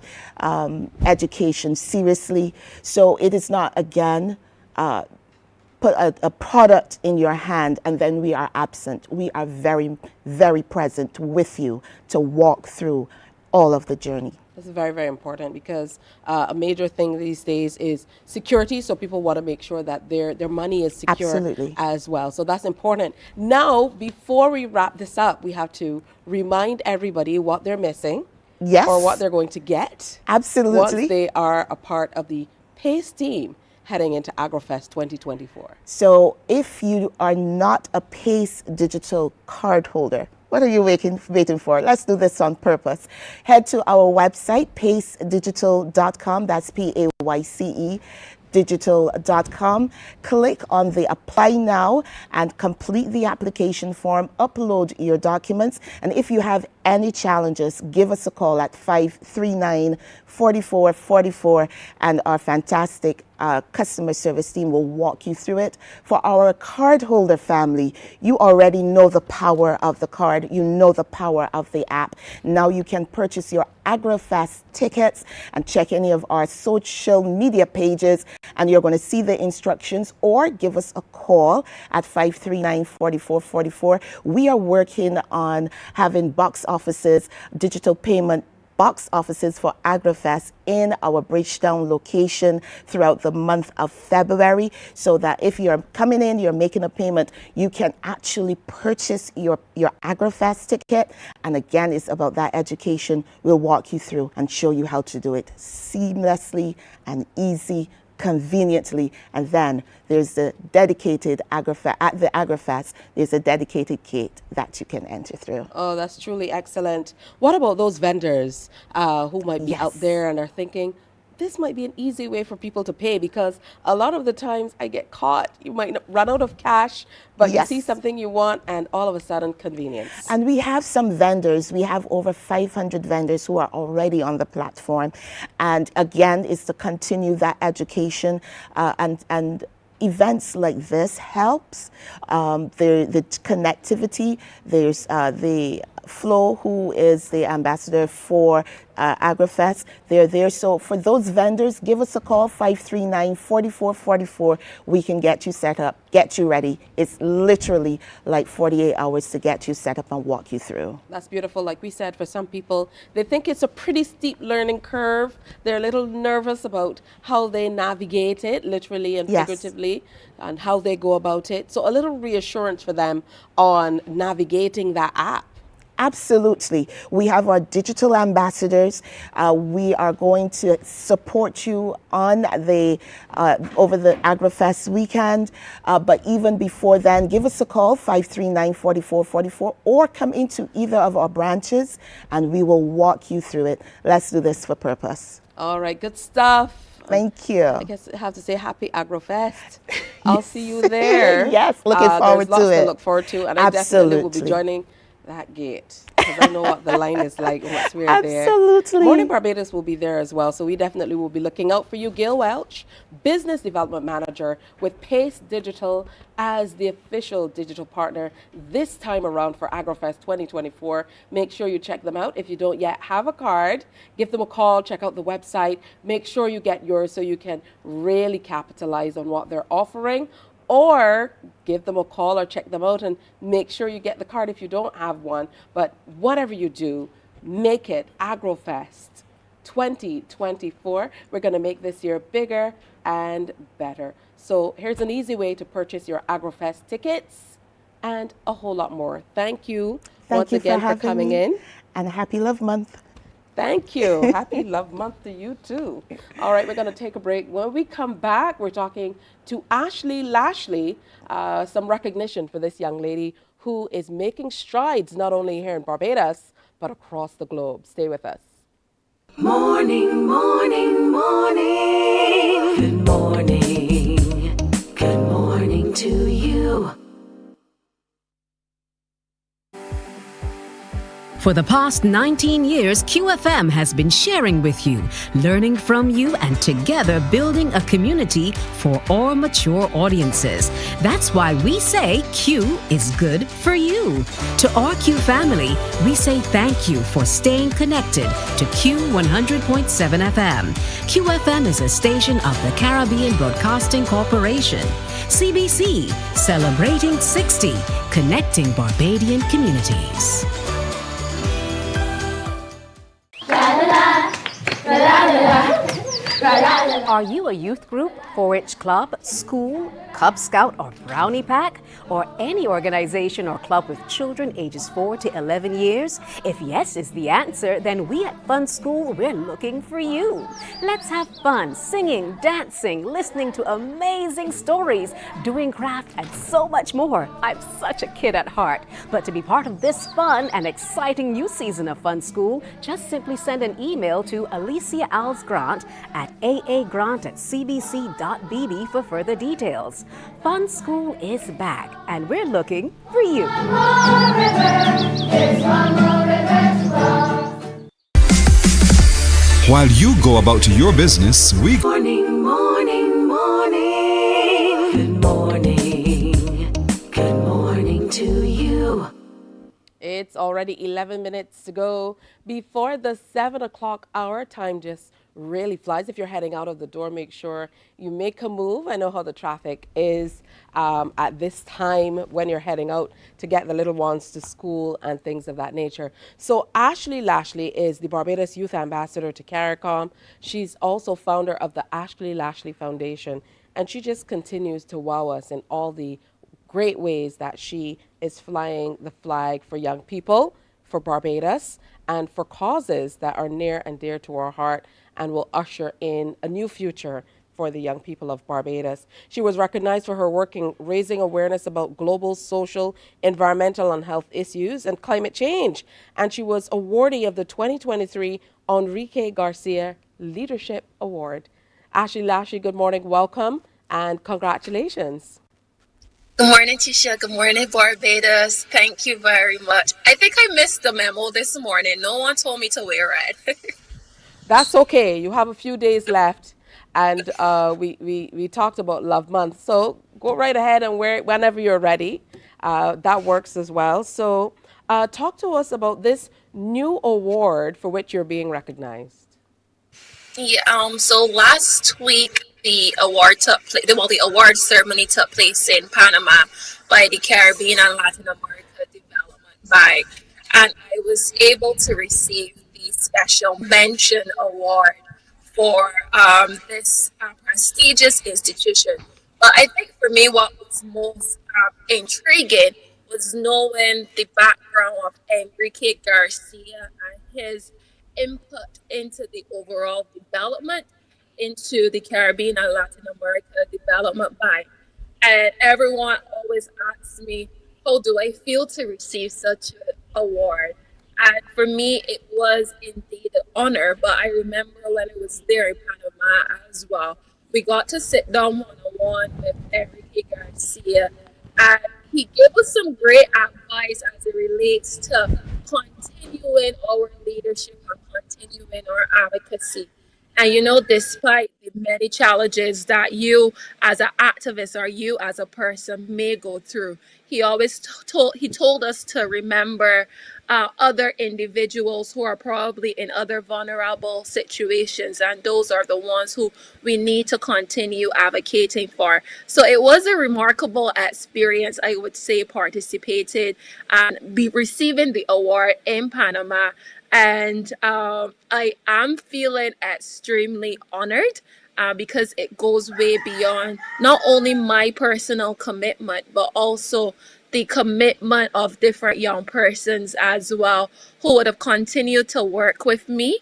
education seriously. So it is not, again, put a product in your hand and then we are absent. We are very, very present with you to walk through all of the journey. This is very, very important because a major thing these days is security. So people want to make sure that their money is secure Absolutely. as well. So that's important. Now, before we wrap this up, we have to remind everybody what they're missing. Yes. Or what they're going to get. Absolutely. Once they are a part of the PACE team heading into AgroFest 2024. So if you are not a PACE digital card holder, what are you waiting for? Let's do this on purpose. Head to our website, pacedigital.com. That's PAYCE digital.com. Click on the Apply Now and complete the application form. Upload your documents. And if you have any challenges, give us a call at 539-4444 and our fantastic customer service team will walk you through it. For our cardholder family, you already know the power of the card. You know the power of the app. Now you can purchase your AgroFest tickets and check any of our social media pages and you're going to see the instructions, or give us a call at 539-4444. We are working on having box offices, digital payment box offices for AgriFest in our Bridgetown location throughout the month of February, so that if you're coming in, you're making a payment, you can actually purchase your AgriFest ticket. And again, it's about that education. We'll walk you through and show you how to do it seamlessly and easy, conveniently. And then there's the dedicated AgriFest. At the AgriFest, there's a dedicated gate that you can enter through. Oh, that's truly excellent. What about those vendors who might be out there and are thinking, this might be an easy way for people to pay? Because a lot of the times I get caught. You might run out of cash, but you see something you want and all of a sudden convenience. And we have some vendors. We have over 500 vendors who are already on the platform. And again, it's to continue that education and events like this helps. The connectivity, there's the Flo, who is the ambassador for AgriFest. They're there. So for those vendors, give us a call, 539-4444. We can get you set up, get you ready. It's literally like 48 hours to get you set up and walk you through. That's beautiful. Like we said, for some people, they think it's a pretty steep learning curve. They're a little nervous about how they navigate it, literally and figuratively, and how they go about it. So a little reassurance for them on navigating that app. Absolutely. We have our digital ambassadors. We are going to support you on the over the AgriFest weekend. But even before then, give us a call, 539-4444, or come into either of our branches and we will walk you through it. Let's do this for purpose. All right, good stuff. Thank you. I guess I have to say happy AgriFest. I'll see you there. Yes, looking forward there's lots to it. to look forward to, and I definitely will be joining that gate, because I know what the line is like once we're there. Absolutely. Mornin Barbados will be there as well, so we definitely will be looking out for you. Gail Welch, Business Development Manager with Pace Digital as the official digital partner this time around for AgriFest 2024. Make sure you check them out. If you don't yet have a card, give them a call, check out the website. Make sure you get yours so you can really capitalize on what they're offering. Or give them a call or check them out and make sure you get the card if you don't have one. But whatever you do, make it AgriFest 2024. We're going to make this year bigger and better. So here's an easy way to purchase your AgriFest tickets and a whole lot more. Thank you once again for coming in. And happy Love Month. Thank you. Happy Love Month to you too. All right, we're going to take a break. When we come back, we're talking to Ashley Lashley, some recognition for this young lady who is making strides not only here in Barbados, but across the globe. Stay with us. Morning, morning, morning. Good morning. Good morning to you. For the past 19 years, QFM has been sharing with you, learning from you, and together building a community for all mature audiences. That's why we say Q is good for you. To our Q family, we say thank you for staying connected to Q 100.7 FM. QFM is a station of the Caribbean Broadcasting Corporation. CBC, celebrating 60, connecting Barbadian communities. Are you a youth group, 4-H club, school, Cub Scout, or Brownie Pack, or any organization or club with children ages 4 to 11 years? If yes is the answer, then we at Fun School, we're looking for you. Let's have fun singing, dancing, listening to amazing stories, doing craft, and so much more. I'm such a kid at heart. But to be part of this fun and exciting new season of Fun School, just simply send an email to Alicia Alves Grant at aa.grant@cbc.bb for further details. Fun School is back, and we're looking for you. While you go about your business, we Morning, morning, morning. Good morning. Good morning to you. It's already 11 minutes to go before the 7 o'clock hour. Time just really flies. If you're heading out of the door, make sure you make a move. I know how the traffic is at this time when you're heading out to get the little ones to school and things of that nature. So Ashley Lashley is the Barbados Youth Ambassador to CARICOM. She's also founder of the Ashley Lashley Foundation, and she just continues to wow us in all the great ways that she is flying the flag for young people, for Barbados, and for causes that are near and dear to our heart and will usher in a new future for the young people of Barbados. She was recognized for her work in raising awareness about global, social, environmental, and health issues and climate change. And she was awardee of the 2023 Enrique Garcia Leadership Award. Ashley Lashley, good morning, welcome, and congratulations. Good morning, Tisha. Good morning, Barbados. Thank you very much. I think I missed the memo this morning. No one told me to wear red. That's okay. You have a few days left. And we talked about Love Month. So go right ahead and wear it whenever you're ready. That works as well. So talk to us about this new award for which you're being recognized. Yeah, so last week the award the award ceremony took place in Panama by the Caribbean and Latin America Development Bank, and I was able to receive the Special Mention Award for this prestigious institution. But I think for me, what was most intriguing was knowing the background of Enrique Garcia and his input into the overall development into the Caribbean and Latin America Development Bank. And everyone always asks me, how do I feel to receive such an award? And for me, it was indeed an honor, but I remember when I was there in Panama as well, we got to sit down one-on-one with Enrique Garcia, and he gave us some great advice as it relates to continuing our leadership and continuing our advocacy. And you know, despite the many challenges that you as an activist or you as a person may go through, he always told us to remember other individuals who are probably in other vulnerable situations, and those are the ones who we need to continue advocating for. So it was a remarkable experience, I would say, participated and be receiving the award in Panama. And I am feeling extremely honored because it goes way beyond not only my personal commitment, but also the commitment of different young persons as well who would have continued to work with me,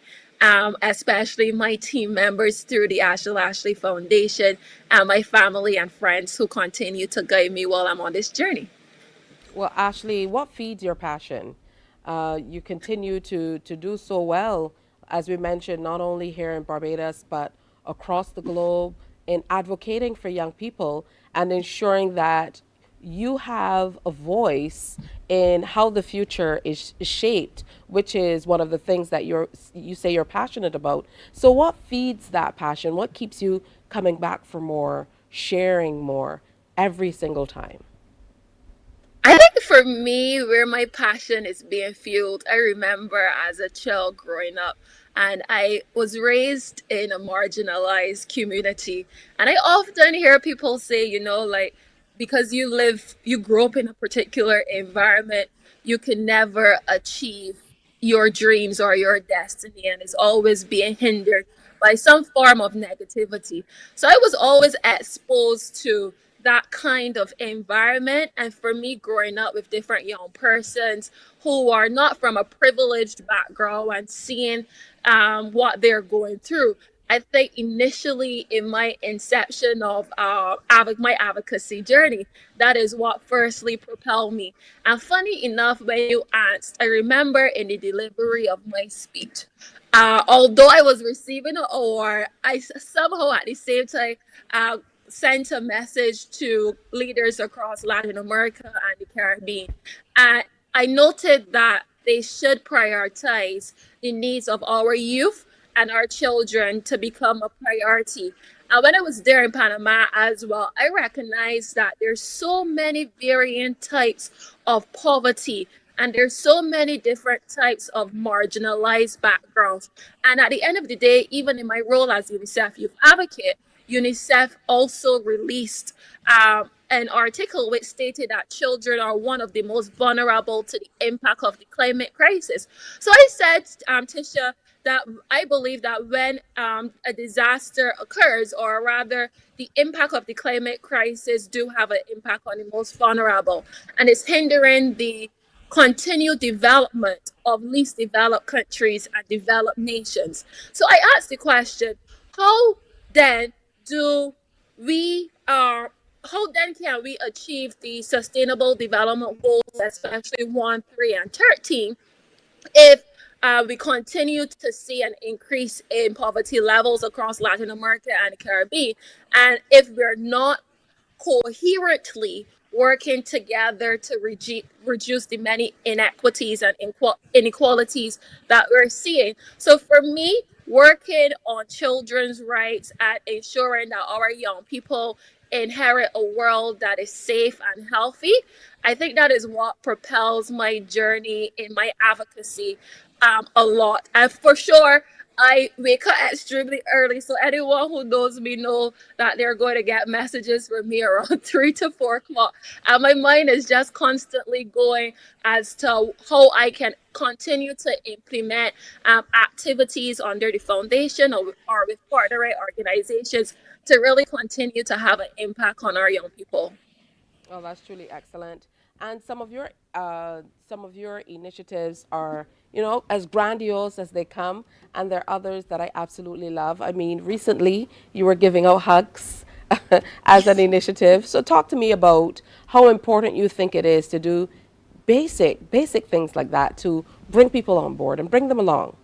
especially my team members through the Ashley Lashley Foundation and my family and friends who continue to guide me while I'm on this journey. Well, Ashley, what feeds your passion? You continue to do so well, as we mentioned, not only here in Barbados, but across the globe in advocating for young people and ensuring that you have a voice in how the future is shaped, which is one of the things that you say you're passionate about. So what feeds that passion? What keeps you coming back for more, sharing more every single time? I think for me, where my passion is being fueled, I remember as a child growing up, and I was raised in a marginalized community. And I often hear people say, you know, like, because you grow up in a particular environment, you can never achieve your dreams or your destiny, and it's always being hindered by some form of negativity. So I was always exposed to that kind of environment. And for me, growing up with different young persons who are not from a privileged background and seeing what they're going through, I think initially in my inception of my advocacy journey, that is what firstly propelled me. And funny enough, when you asked, I remember in the delivery of my speech, although I was receiving an award, I somehow at the same time sent a message to leaders across Latin America and the Caribbean. And I noted that they should prioritize the needs of our youth and our children to become a priority. And when I was there in Panama as well, I recognized that there's so many varying types of poverty and there's so many different types of marginalized backgrounds. And at the end of the day, even in my role as UNICEF Youth Advocate, UNICEF also released an article which stated that children are one of the most vulnerable to the impact of the climate crisis. So I said, Tisha, that I believe that when a disaster occurs, or rather the impact of the climate crisis do have an impact on the most vulnerable, and it's hindering the continued development of least developed countries and developed nations. So I asked the question, how then do we how then can we achieve the sustainable development goals, especially 1, 3, and 13, if we continue to see an increase in poverty levels across Latin America and the Caribbean, and if we're not coherently working together to reduce the many inequities and inequalities that we're seeing. So for me, working on children's rights and ensuring that our young people inherit a world that is safe and healthy, I think that is what propels my journey in my advocacy a lot. And for sure, I wake up extremely early, so anyone who knows me know that they're going to get messages from me around 3 to 4 o'clock. And my mind is just constantly going as to how I can continue to implement activities under the foundation or with partnering organizations to really continue to have an impact on our young people. Oh, that's truly excellent. And some of your initiatives are, you know, as grandiose as they come, and there are others that I absolutely love. I mean, recently you were giving out hugs as an initiative. So talk to me about how important you think it is to do basic things like that to bring people on board and bring them along.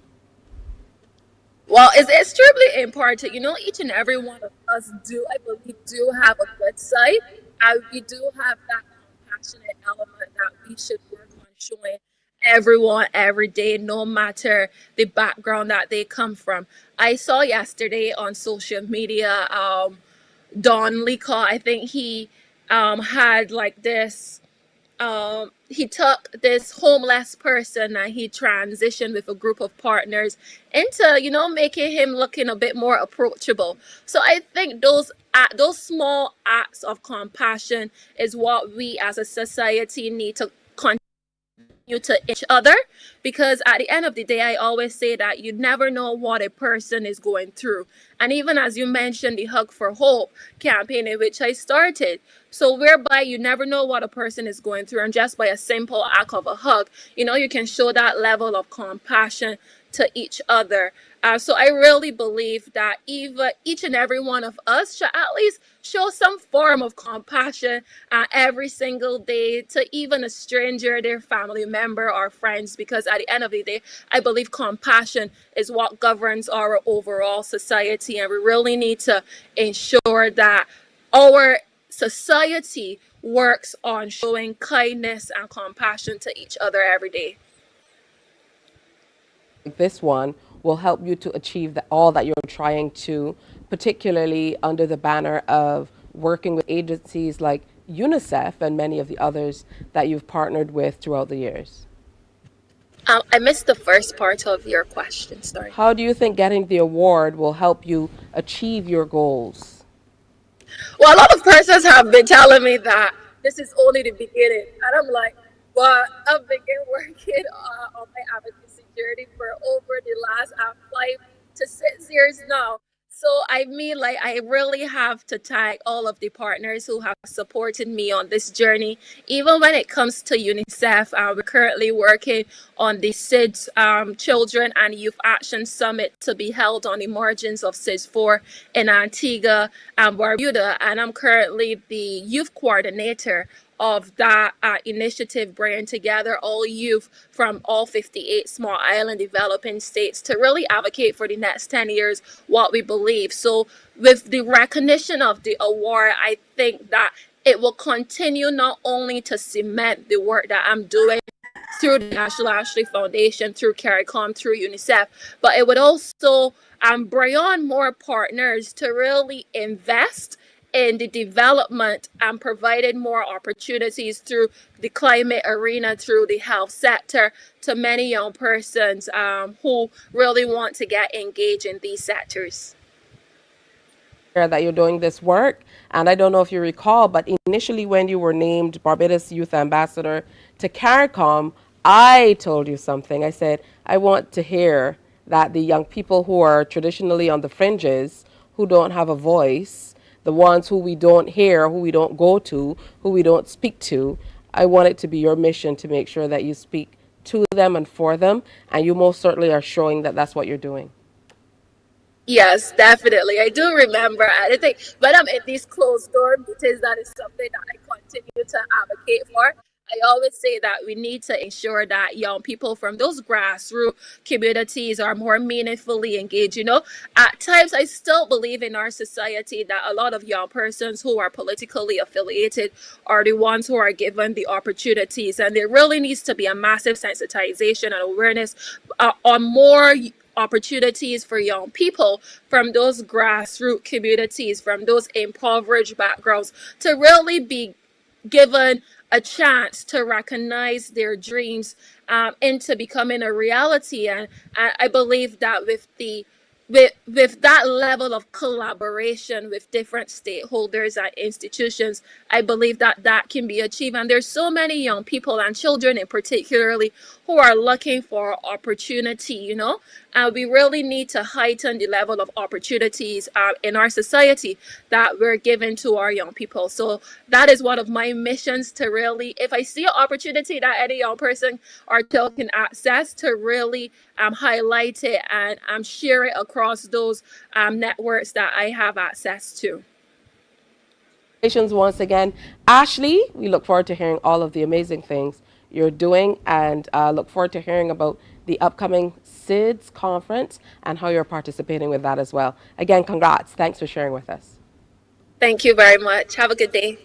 Well, it's extremely important. You know, each and every one of us I believe, do have a good side. And we do have that compassionate element that we should work on showing everyone every day, no matter the background that they come from. I saw yesterday on social media, Don Liko, I think he had like this he took this homeless person and he transitioned with a group of partners into, you know, making him looking a bit more approachable. So I think those small acts of compassion is what we as a society need to continue to each other, because at the end of the day, I always say that you never know what a person is going through. And even as you mentioned, the Hug for Hope campaign in which I started, so whereby you never know what a person is going through, and just by a simple act of a hug, you know, you can show that level of compassion to each other. So I really believe that each and every one of us should at least show some form of compassion every single day to even a stranger, their family member or friends, because at the end of the day, I believe compassion is what governs our overall society, and we really need to ensure that our society works on showing kindness and compassion to each other every day. This one will help you to achieve all that you're trying to, particularly under the banner of working with agencies like UNICEF and many of the others that you've partnered with throughout the years. I missed the first part of your question. Sorry. How do you think getting the award will help you achieve your goals? Well, a lot of persons have been telling me that this is only the beginning. And I'm like, but I've been working on my advocacy journey for over the last 5 to 6 years now. So I mean, like, I really have to thank all of the partners who have supported me on this journey. Even when it comes to UNICEF, we're currently working on the SIDS Children and Youth Action Summit to be held on the margins of SIDS 4 in Antigua and Barbuda. And I'm currently the youth coordinator of that initiative, bringing together all youth from all 58 small island developing states to really advocate for the next 10 years what we believe. So with the recognition of the award, I think that it will continue not only to cement the work that I'm doing through the National Ashley Foundation, through CARICOM, through UNICEF, but it would also bring on more partners to really invest in the development and provided more opportunities through the climate arena, through the health sector, to many young persons who really want to get engaged in these sectors. that you're doing this work. And I don't know if you recall, but initially when you were named Barbados Youth Ambassador to CARICOM, I told you something. I said, I want to hear that the young people who are traditionally on the fringes, who don't have a voice, the ones who we don't hear, who we don't go to, who we don't speak to, I want it to be your mission to make sure that you speak to them and for them, and you most certainly are showing that that's what you're doing. Yes, definitely. I do remember. I think when I'm in these closed door meetings, that is something that I continue to advocate for. I always say that we need to ensure that young people from those grassroots communities are more meaningfully engaged. You know, at times I still believe in our society that a lot of young persons who are politically affiliated are the ones who are given the opportunities, and there really needs to be a massive sensitization and awareness on more opportunities for young people from those grassroots communities, from those impoverished backgrounds, to really be given a chance to recognize their dreams into becoming a reality. And I believe that with that level of collaboration with different stakeholders and institutions, I believe that that can be achieved. And there's so many young people and children in particularly who are looking for opportunity, you know, and we really need to heighten the level of opportunities in our society that we're giving to our young people. So that is one of my missions, to really, if I see an opportunity that any young person or child can access, to really highlight it and share it across those networks that I have access to. Once again, Ashley, we look forward to hearing all of the amazing things you're doing, and look forward to hearing about the upcoming SIDS conference and how you're participating with that as well. Again, congrats. Thanks for sharing with us. Thank you very much. Have a good day.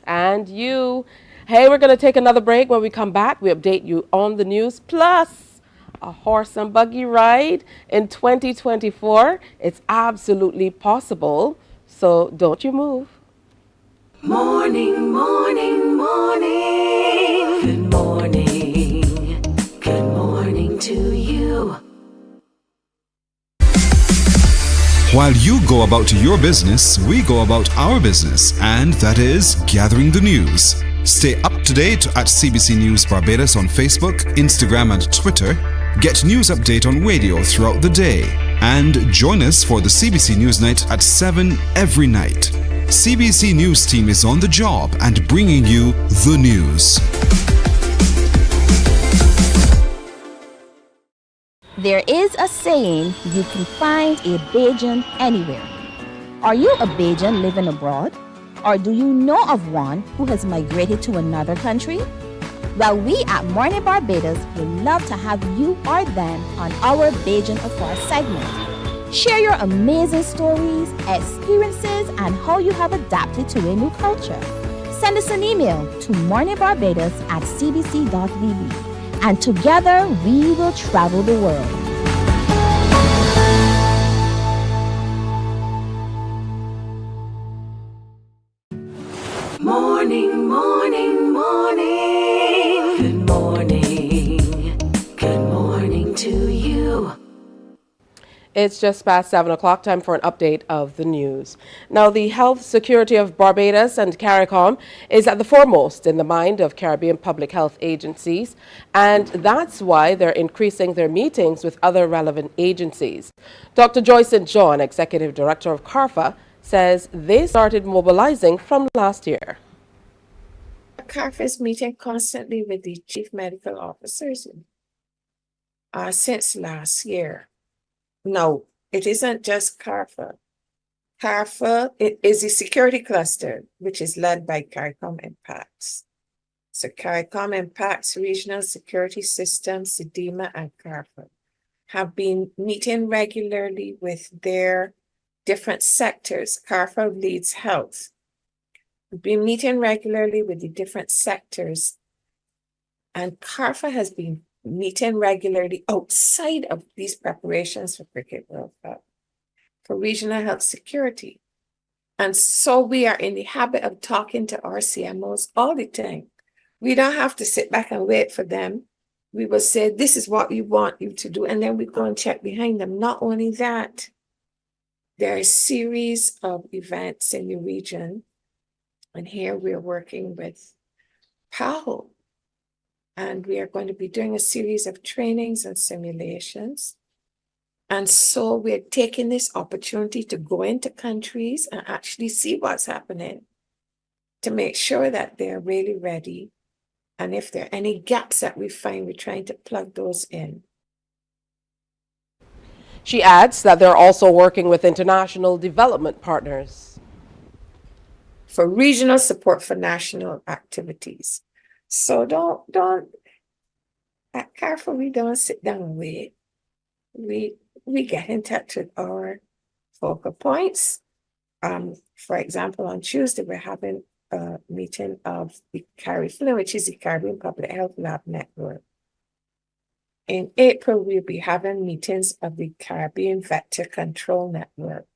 And you. Hey, we're going to take another break. When we come back, we update you on the news, plus a horse and buggy ride in 2024. It's absolutely possible, so don't you move. Morning, morning, morning. Good morning. Good morning to you. While you go about your business, we go about our business, and that is gathering the news. Stay up to date at CBC News Barbados on Facebook, Instagram, and Twitter. Get news update on radio throughout the day. And join us for the CBC News Night at 7 every night. CBC News team is on the job and bringing you the news. There is a saying, you can find a Bajan anywhere. Are you a Bajan living abroad? Or do you know of one who has migrated to another country? Well, we at Mornin Barbados would love to have you or them on our Bajan Afar segment. Share your amazing stories, experiences, and how you have adapted to a new culture. Send us an email to morninbarbados@cbc.vb, and together we will travel the world. Morning, morning, morning. Good morning. Good morning to you. It's just past 7 o'clock, time for an update of the news. Now, the health security of Barbados and CARICOM is at the foremost in the mind of Caribbean public health agencies, and that's why they're increasing their meetings with other relevant agencies. Dr. Joyce St. John, Executive Director of CARFA, says they started mobilizing from last year. CARFA is meeting constantly with the chief medical officers since last year. No, it isn't just CARFA. CARFA is a security cluster, which is led by CARICOM Impacts. So CARICOM Impacts, Regional Security Systems, SEDIMA, and CARFA have been meeting regularly with their different sectors. CARFA leads health. We've been meeting regularly with the different sectors, and CARFA has been meeting regularly outside of these preparations for Cricket World Cup for regional health security. And so we are in the habit of talking to our CMOs all the time. We don't have to sit back and wait for them. We will say, this is what we want you to do, and then we go and check behind them. Not only that, There are a series of events in the region, and here we're working with PAHO, and we are going to be doing a series of trainings and simulations. And so we're taking this opportunity to go into countries and actually see what's happening to make sure that they're really ready. And if there are any gaps that we find, we're trying to plug those in. She adds that they're also working with international development partners for regional support for national activities. So don't at Carrefour, we don't sit down and wait. We get in touch with our focal points. For example, on Tuesday, we're having a meeting of the CARIFLA, which is the Caribbean Public Health Lab Network. In April, we'll be having meetings of the Caribbean Vector Control Network.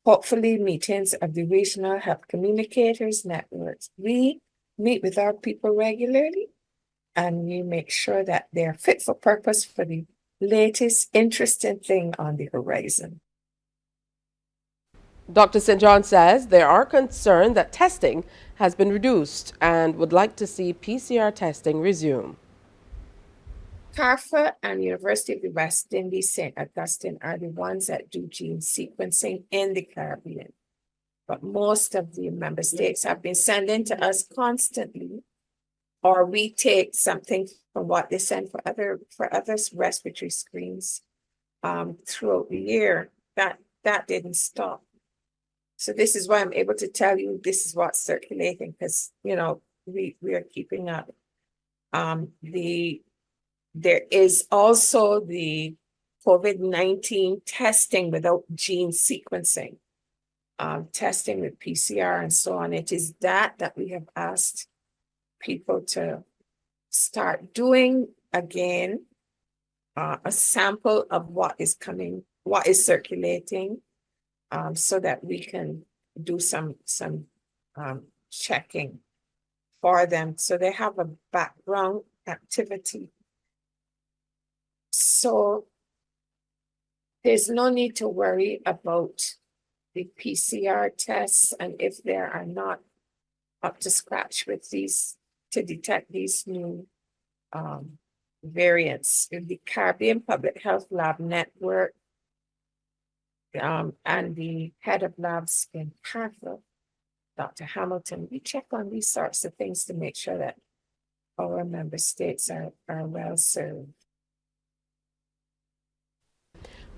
Hopefully, meetings of the Regional Health Communicators Networks. We meet with our people regularly, and we make sure that they're fit for purpose for the latest interesting thing on the horizon. Dr. St. John says they are concerned that testing has been reduced and would like to see PCR testing resume. CARFA and University of the West Indies St. Augustine are the ones that do gene sequencing in the Caribbean. But most of the member states have been sending to us constantly, or we take something from what they send for other respiratory screens throughout the year. That didn't stop. So this is why I'm able to tell you this is what's circulating, because we are keeping up. There is also the COVID-19 testing without gene sequencing, testing with PCR and so on. It is that we have asked people to start doing again, a sample of what is circulating, so that we can do some checking for them, so they have a background activity. So there's no need to worry about the PCR tests, and if they are not up to scratch with these to detect these new variants. In the Caribbean Public Health Lab Network and the head of labs in Carrefour, Dr. Hamilton, we check on these sorts of things to make sure that our member states are well served.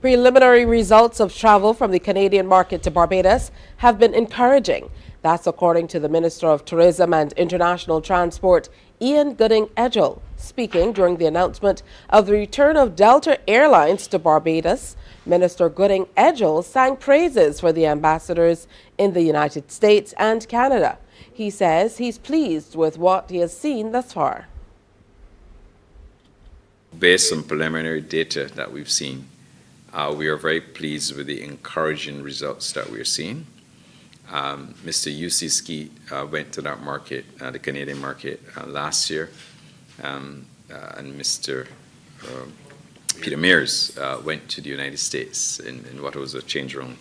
Preliminary results of travel from the Canadian market to Barbados have been encouraging. That's according to the Minister of Tourism and International Transport, Ian Gooding-Edgell, speaking during the announcement of the return of Delta Airlines to Barbados. Minister Gooding-Edgell sang praises for the ambassadors in the United States and Canada. He says he's pleased with what he has seen thus far. Based on preliminary data that we've seen, we are very pleased with the encouraging results that we're seeing. Mr. UC Skeet went to that market, the Canadian market, last year, and Mr. Peter Mears went to the United States in what was a change round.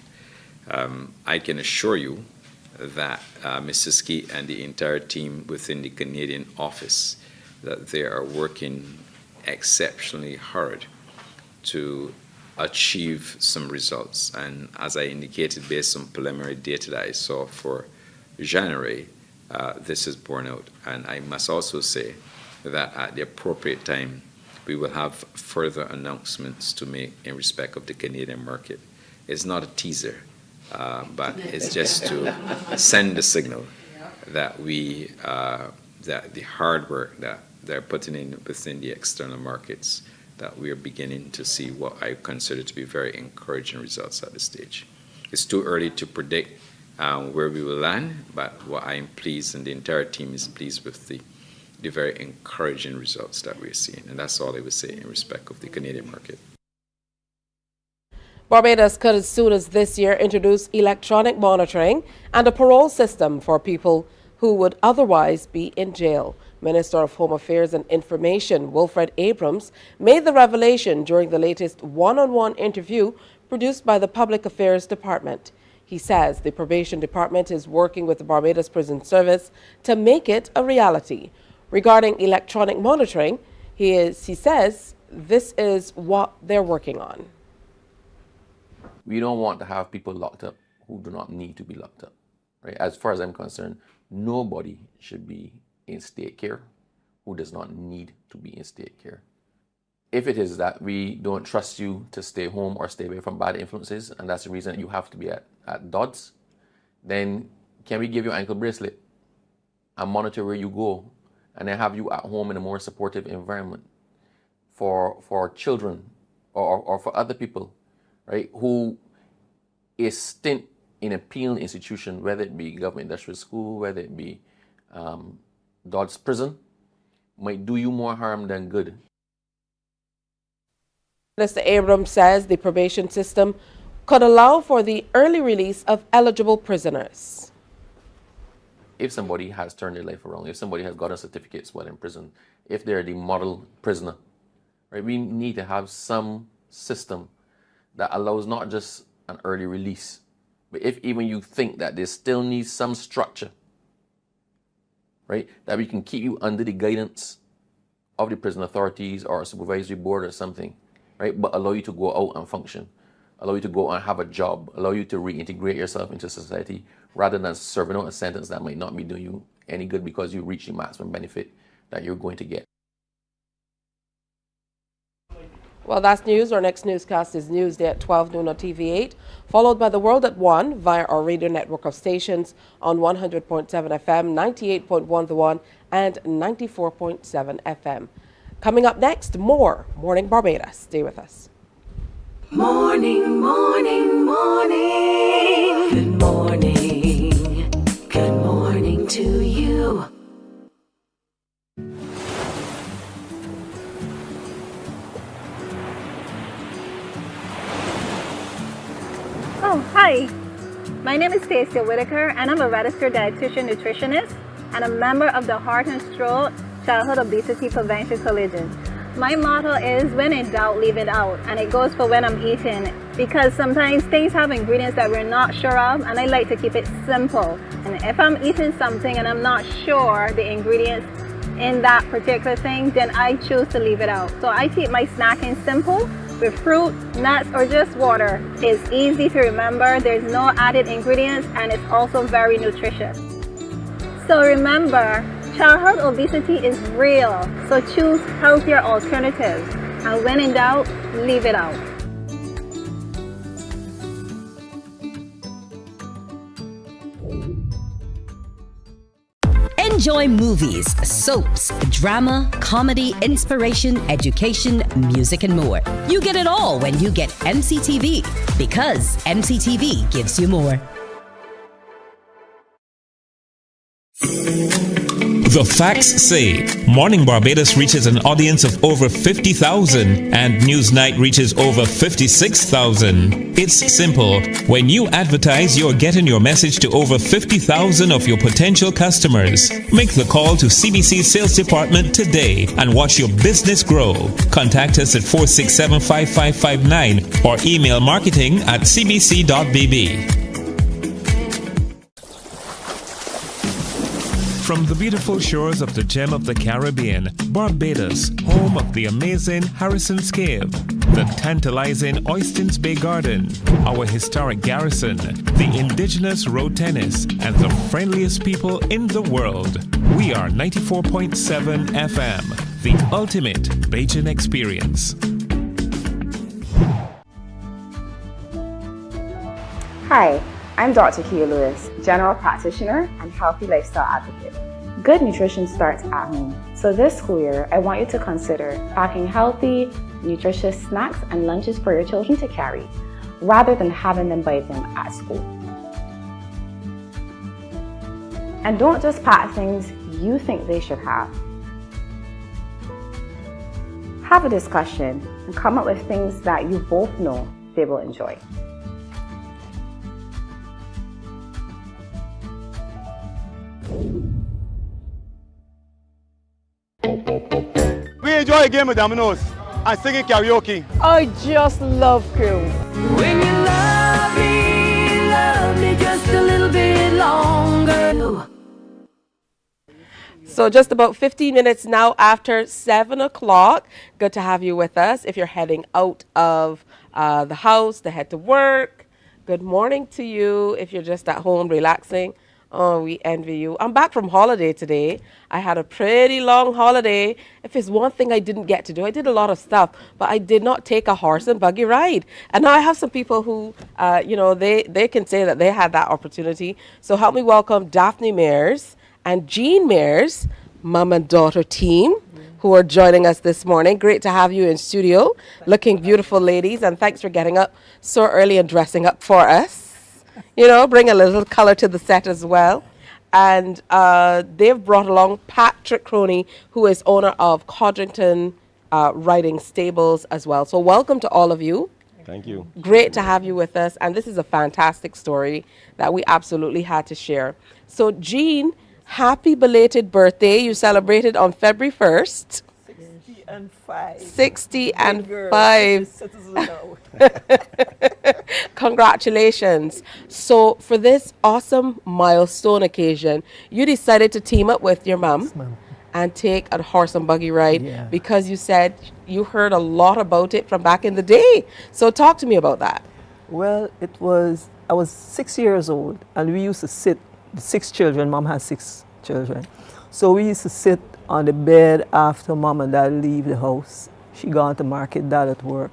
I can assure you that Mr. Skeet and the entire team within the Canadian office, that they are working exceptionally hard to achieve some results. And as I indicated, based on preliminary data that I saw for January, this is borne out. And I must also say that at the appropriate time, we will have further announcements to make in respect of the Canadian market. It's not a teaser, but it's just to send the signal that that the hard work that they're putting in within the external markets, that we are beginning to see what I consider to be very encouraging results at this stage. It's too early to predict where we will land, but what I am pleased, and the entire team is pleased with the very encouraging results that we're seeing. And that's all I would say in respect of the Canadian market. Barbados could, as soon as this year, introduce electronic monitoring and a parole system for people who would otherwise be in jail. Minister of Home Affairs and Information, Wilfred Abrams, made the revelation during the latest one-on-one interview produced by the Public Affairs Department. He says the Probation Department is working with the Barbados Prison Service to make it a reality. Regarding electronic monitoring, he says this is what they're working on. We don't want to have people locked up who do not need to be locked up. Right? As far as I'm concerned, nobody should be in state care who does not need to be in state care. If it is that we don't trust you to stay home or stay away from bad influences, and that's the reason that you have to be at DODS, then can we give you an ankle bracelet and monitor where you go, and then have you at home in a more supportive environment for children or for other people, right, who is stint in a penal institution, whether it be government industrial school, whether it be DODS prison, might do you more harm than good. Mr. Abrams says the probation system could allow for the early release of eligible prisoners. If somebody has turned their life around, if somebody has gotten certificates while in prison, if they're the model prisoner, right, we need to have some system that allows not just an early release, but if even you think that there still needs some structure, right, that we can keep you under the guidance of the prison authorities or a supervisory board or something, right, but allow you to go out and function, allow you to go and have a job, allow you to reintegrate yourself into society rather than serving out a sentence that might not be doing you any good because you reach the maximum benefit that you're going to get. Well, that's news. Our next newscast is Newsday at 12 noon on TV8, followed by The World at 1 via our radio network of stations on 100.7 FM, 98.1 The One, and 94.7 FM. Coming up next, more Morning Barbados. Stay with us. Morning, morning, morning. Good morning. Good morning to you. Oh, hi. My name is Stacia Whitaker, and I'm a registered dietitian nutritionist and a member of the Heart and Stroke Childhood Obesity Prevention Coalition. My motto is, when in doubt, leave it out, and it goes for when I'm eating, because sometimes things have ingredients that we're not sure of, and I like to keep it simple. And if I'm eating something and I'm not sure the ingredients in that particular thing, then I choose to leave it out. So I keep my snacking simple with fruit, nuts, or just water. It's easy to remember, there's no added ingredients, and it's also very nutritious. So remember, childhood obesity is real, so choose healthier alternatives. And when in doubt, leave it out. Enjoy movies, soaps, drama, comedy, inspiration, education, music, and more. You get it all when you get MCTV, because MCTV gives you more. The facts say Morning Barbados reaches an audience of over 50,000 and Newsnight reaches over 56,000. It's simple. When you advertise, you're getting your message to over 50,000 of your potential customers. Make the call to CBC Sales Department today and watch your business grow. Contact us at 467-5559 or email marketing@cbc.bb. From the beautiful shores of the gem of the Caribbean, Barbados, home of the amazing Harrison's Cave, the tantalizing Oystins Bay Garden, our historic garrison, the indigenous road tennis, and the friendliest people in the world. We are 94.7 FM, the ultimate Bajan experience. Hi, I'm Dr. Kia Lewis, general practitioner and healthy lifestyle advocate. Good nutrition starts at home. So this school year, I want you to consider packing healthy, nutritious snacks and lunches for your children to carry, rather than having them buy them at school. And don't just pack things you think they should have. Have a discussion and come up with things that you both know they will enjoy. We enjoy a game of dominoes and singing karaoke. I just love crew. When you love me just a little bit longer. So just about 15 minutes now after 7 o'clock. Good to have you with us. If you're heading out of the house to head to work, good morning to you. If you're just at home relaxing, oh, we envy you. I'm back from holiday today. I had a pretty long holiday. If it's one thing I didn't get to do, I did a lot of stuff, but I did not take a horse and buggy ride. And now I have some people who, they can say that they had that opportunity. So help me welcome Daphne Mears and Jean Mears, mom and daughter team, who are joining us this morning. Great to have you in studio. Looking beautiful, ladies, and thanks for getting up so early and dressing up for us. Bring a little color to the set as well. And they've brought along Patrick Croney, who is owner of Codrington Riding Stables as well. So welcome to all of you. Thank you. Great to have you with us. And this is a fantastic story that we absolutely had to share. So Jean, happy belated birthday. You celebrated on February 1st. 60 and 5. 60 and girl. 5. Congratulations. So for this awesome milestone occasion, you decided to team up with your mom and take a horse and buggy ride because you said you heard a lot about it from back in the day. So talk to me about that. Well, I was 6 years old, and we used to sit, 6 children, mom has 6 children. So we used to sit on the bed after mom and dad leave the house. She gone to market, dad at work,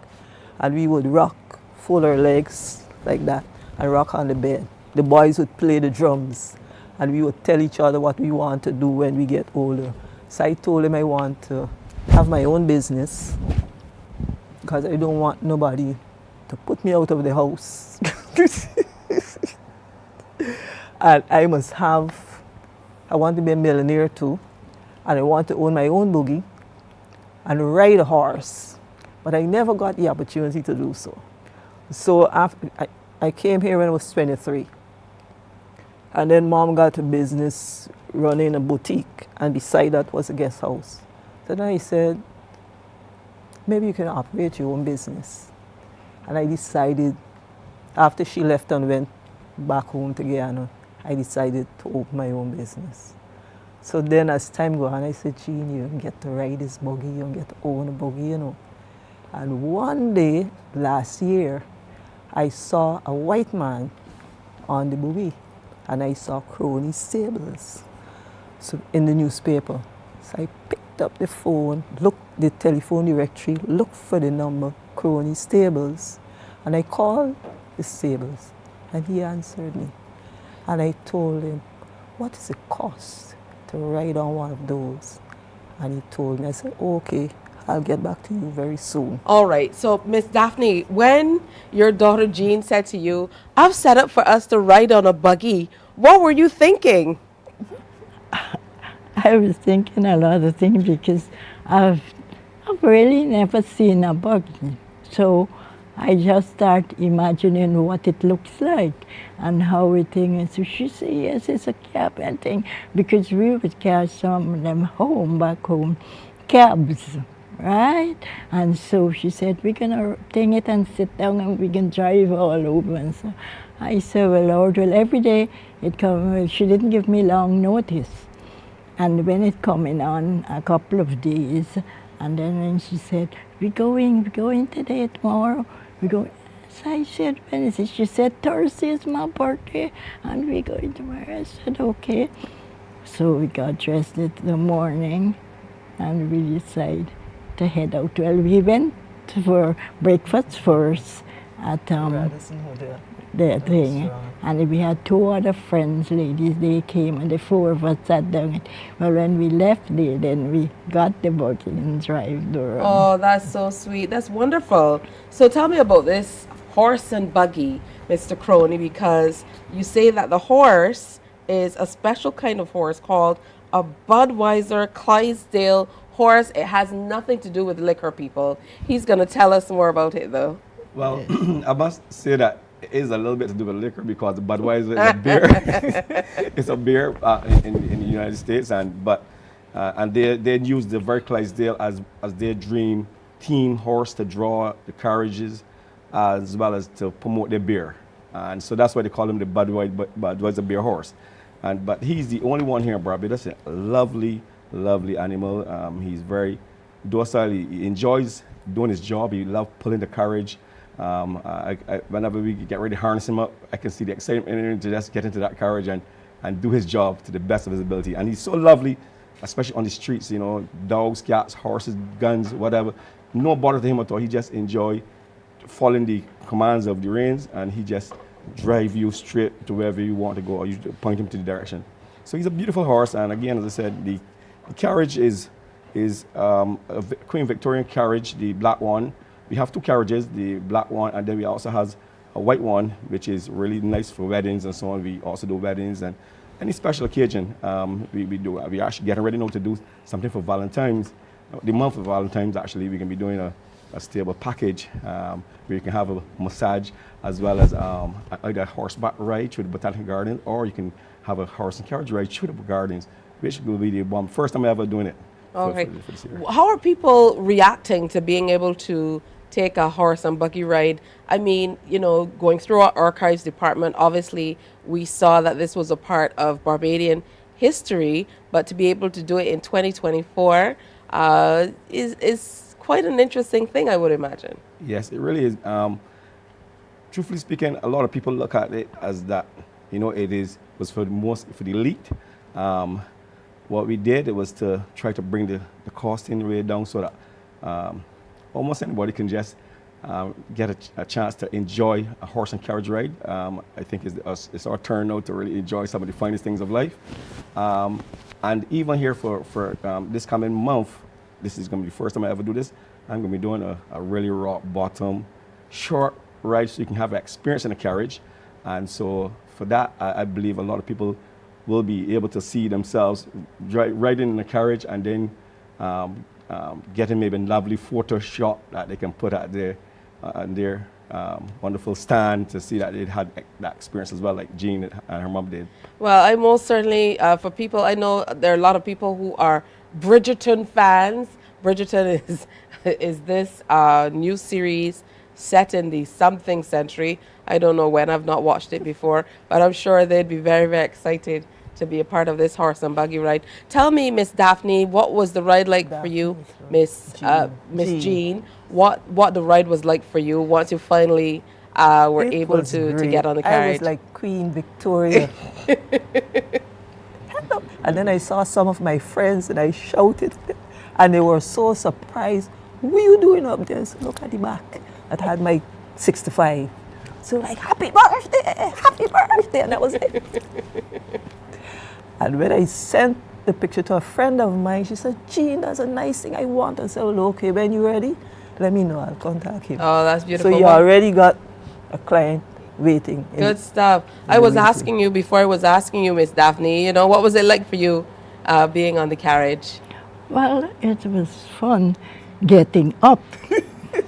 and we would rock, fold our legs like that, and rock on the bed. The boys would play the drums, and we would tell each other what we want to do when we get older. So I told him I want to have my own business because I don't want nobody to put me out of the house. And I want to be a millionaire too, and I want to own my own buggy and ride a horse, but I never got the opportunity to do so. So after I came here when I was 23, and then mom got a business running a boutique, and beside that was a guest house. So then I said, maybe you can operate your own business. And I decided, after she left and went back home to Guyana, I decided to open my own business. So then as time goes on, I said, Jean, you don't get to ride this buggy, you don't get to own a buggy, And one day, last year, I saw a white man on the buggy, and I saw Croney Stables in the newspaper. So I picked up the phone, looked the telephone directory, looked for the number, Croney Stables, and I called the stables, and he answered me. And I told him, what is the cost to ride on one of those? And he told me, I said, okay, I'll get back to you very soon. All right. So, Miss Daphne, when your daughter Jean said to you, I've set up for us to ride on a buggy, what were you thinking? I was thinking a lot of things because I've really never seen a buggy. So I just start imagining what it looks like and how everything is. So she said, yes, it's a cab and thing, because we would carry some of them back home, cabs, right? And so she said, we're gonna take it and sit down and we can drive all over. And so I said, well, Lord, well, every day it come. She didn't give me long notice. And when it coming on a couple of days, and then when she said, we're going today, tomorrow, we're going. So I said, when is it? She said, Thursday is my birthday, and we're going tomorrow. I said, okay. So we got dressed in the morning, and we decided to head out. Well, we went for breakfast first at the thing, and we had 2 other friends, ladies. They came, and the 4 of us sat down. Well, when we left there, then we got the buggy and drive around. Oh, that's so sweet. That's wonderful. So tell me about this horse and buggy, Mr. Croney, because you say that the horse is a special kind of horse called a Budweiser Clydesdale horse. It has nothing to do with liquor, people. He's going to tell us more about it, though. Well, I must say that it is a little bit to do with liquor because Budweiser is a beer. It's a beer in the United States, and they use the very Clydesdale as their dream team horse to draw the carriages as well as to promote their beer. And so that's why they call him the Budweiser beer horse. But he's the only one here in Barbados. A lovely, lovely animal. He's very docile. He enjoys doing his job. He loves pulling the carriage. Whenever we get ready to harness him up, I can see the excitement in him to just get into that carriage and do his job to the best of his ability. And he's so lovely, especially on the streets, you know, dogs, cats, horses, guns, whatever. No bother to him at all. He just enjoy following the commands of the reins, and he just drive you straight to wherever you want to go, or you point him to the direction. So he's a beautiful horse, and again, as I said, the carriage is a Queen Victorian carriage, the black one. We have two carriages, the black one, and then we also have a white one, which is really nice for weddings and so on. We also do weddings and any special occasion we do. We're actually getting ready now to do something for Valentine's. The month of Valentine's, actually, we can be doing a stable package where you can have a massage as well as either a horseback ride through the Botanical Garden, or you can have a horse and carriage ride through the gardens, which will be the one first time ever doing it. Okay. How are people reacting to being able to take a horse and buggy ride? I mean, you know, going through our archives department, obviously we saw that this was a part of Barbadian history, but to be able to do it in 2024 is quite an interesting thing, I would imagine. Yes, it really is. Truthfully speaking, a lot of people look at it as that, you know, was for the elite. What we did, it was to try to bring the costing way down so that almost anybody can just get a chance to enjoy a horse and carriage ride. I think it's our turn now to really enjoy some of the finest things of life. And even here for this coming month, this is going to be the first time I ever do this. I'm going to be doing a really rock bottom, short ride so you can have an experience in a carriage. And so for that, I believe a lot of people will be able to see themselves riding in a carriage and then getting maybe a lovely photo shot that they can put at their wonderful stand to see that they had that experience as well, like Jean and her mom did. Well, I most certainly, for people, I know there are a lot of people who are Bridgerton fans. Bridgerton is this new series set in the something century. I don't know when, I've not watched it before, but I'm sure they'd be very, very excited to be a part of this horse and buggy ride. Tell me, Miss Daphne, what was the ride like for you, Miss Jean? What the ride was like for you once you finally were able to get on the carriage? I was like Queen Victoria. And then I saw some of my friends and I shouted, and they were so surprised. What are you doing up there? So look at the back. That had my 65. So like, happy birthday, and that was it. And when I sent the picture to a friend of mine, she said, Jean, that's a nice thing I want. I said, well, okay, when you're ready, let me know, I'll contact him. Oh, that's beautiful. So you already got a client waiting. Good stuff. I was asking you before I was asking you, Miss Daphne, you know, what was it like for you being on the carriage? Well, it was fun getting up.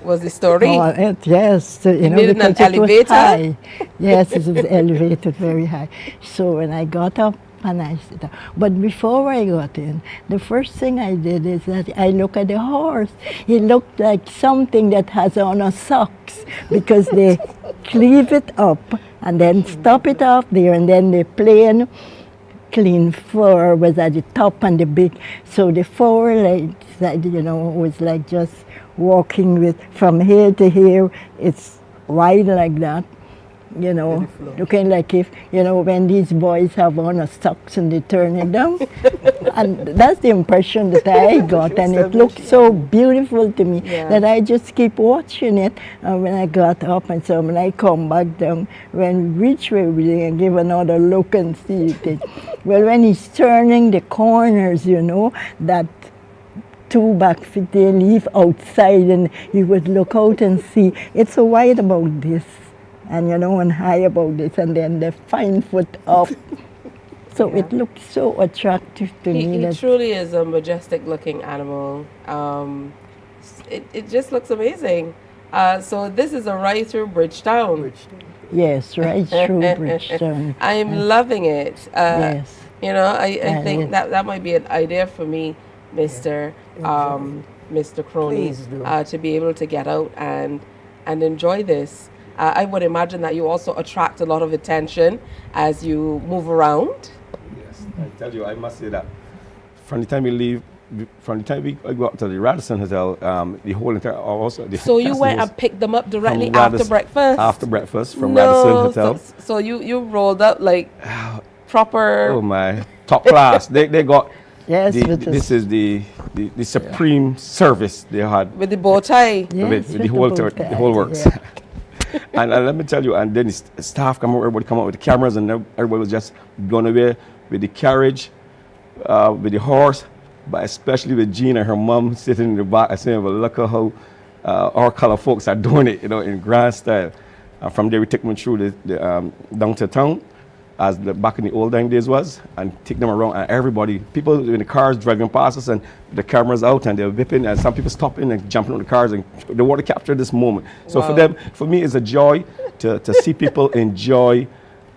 Was the story? Oh, yes. You know, needed an elevator? High. Yes, it was elevated very high. So when I got up, and I sit down. But before I got in, the first thing I did is that I look at the horse. He looked like something that has on a socks because they cleave it up and then stop it off there, and then the plain clean fur was at the top and the big. So the four legs, that, you know, was like just walking with from here to here. It's wide like that. You know, looking like if, you know, when these boys have on a socks and they turn it down. And that's the impression that I got, and it looked so beautiful to me that I just keep watching it. And when I got up, and so when I come back down, when we reach where we give another look and see it. Well, when he's turning the corners, you know, that two back feet they leave outside, and you would look out and see. It's so wide about this. And you know, and high about this, and then the fine foot up. So it looks so attractive to me. He truly is a majestic looking animal. It just looks amazing. So this is a ride through Bridgetown. Yes, right through Bridgetown. I'm loving it. Yes. You know, I think that might be an idea for me, Mr. Mr. Crony, to be able to get out and and enjoy this. I would imagine that you also attract a lot of attention as you move around. Yes, I tell you, I must say that from the time we go up to the Radisson Hotel, the whole entire also. So you went and picked them up directly after breakfast? After breakfast from Radisson Hotel. So you rolled up like proper. Oh my, top class. They got. Yes, this is the supreme service they had with the bow tie. With the whole works. Yeah. And let me tell you, and then the staff everybody come out with the cameras, and everybody was just blown away with the carriage, with the horse, but especially with Jean and her mom sitting in the back. I saying, well, look at how our color folks are doing it, in grand style. From there, we take them through the down to town, as back in the olden days was, and take them around, and everybody, people in the cars driving past us, and the cameras out, and they're whipping, and some people stopping and jumping on the cars, and they want to capture this moment. So for me, it's a joy to see people enjoy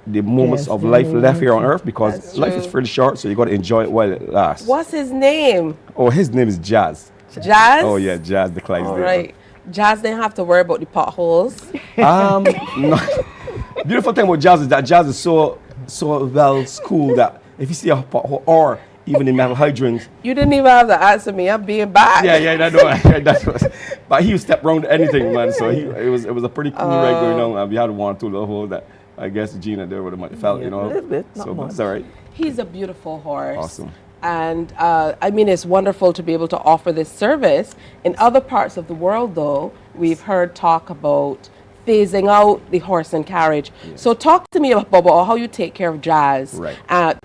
the moments of life left here on earth, because life is pretty short, so you got to enjoy it while it lasts. What's his name? Oh, his name is Jazz. Jazz? Oh yeah, Jazz the Clydesdale. All right. Jazz didn't have to worry about the potholes. No. Beautiful thing about Jazz is that Jazz is so well schooled that if you see a pothole or even in metal hydrants. You didn't even have to answer me. I'm being back. Yeah, that's what. But he would step around anything, man. So it was a pretty cool ride going on. And we had one or two little holes that I guess Gina there would have felt, A little bit, not much. It's all right. He's a beautiful horse. Awesome. And it's wonderful to be able to offer this service. In other parts of the world, though, we've heard talk about phasing out the horse and carriage. Yes. So talk to me about how you take care of Jazz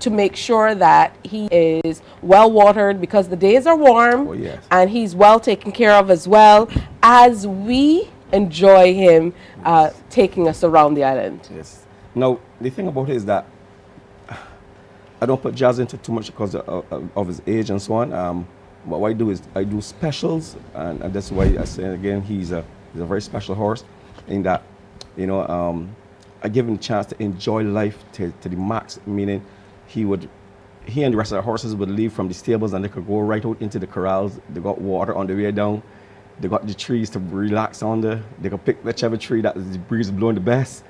to make sure that he is well watered, because the days are warm, and he's well taken care of as well, as we enjoy him taking us around the island. Yes. Now, the thing about it is that I don't put Jazz into too much because of his age and so on. But what I do is I do specials, and that's why I say again, he's a very special horse, in that, I give him a chance to enjoy life to the max, meaning he and the rest of the horses would leave from the stables and they could go right out into the corrals. They got water on the way down. They got the trees to relax under. They can pick whichever tree that the breeze is blowing the best.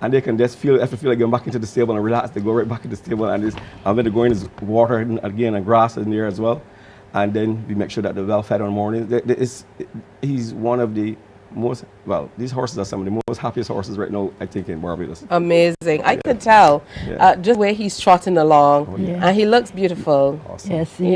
And they can just feel like going back into the stable and relax. They go right back into the stable, and when they go in, there's water again and grass in there as well. And then we make sure that they're well fed on the morning. He's one of the these horses are some of the most happiest horses right now, I think, in Barbados. Amazing. I can tell just the way he's trotting along, and he looks beautiful. Awesome. Yes, he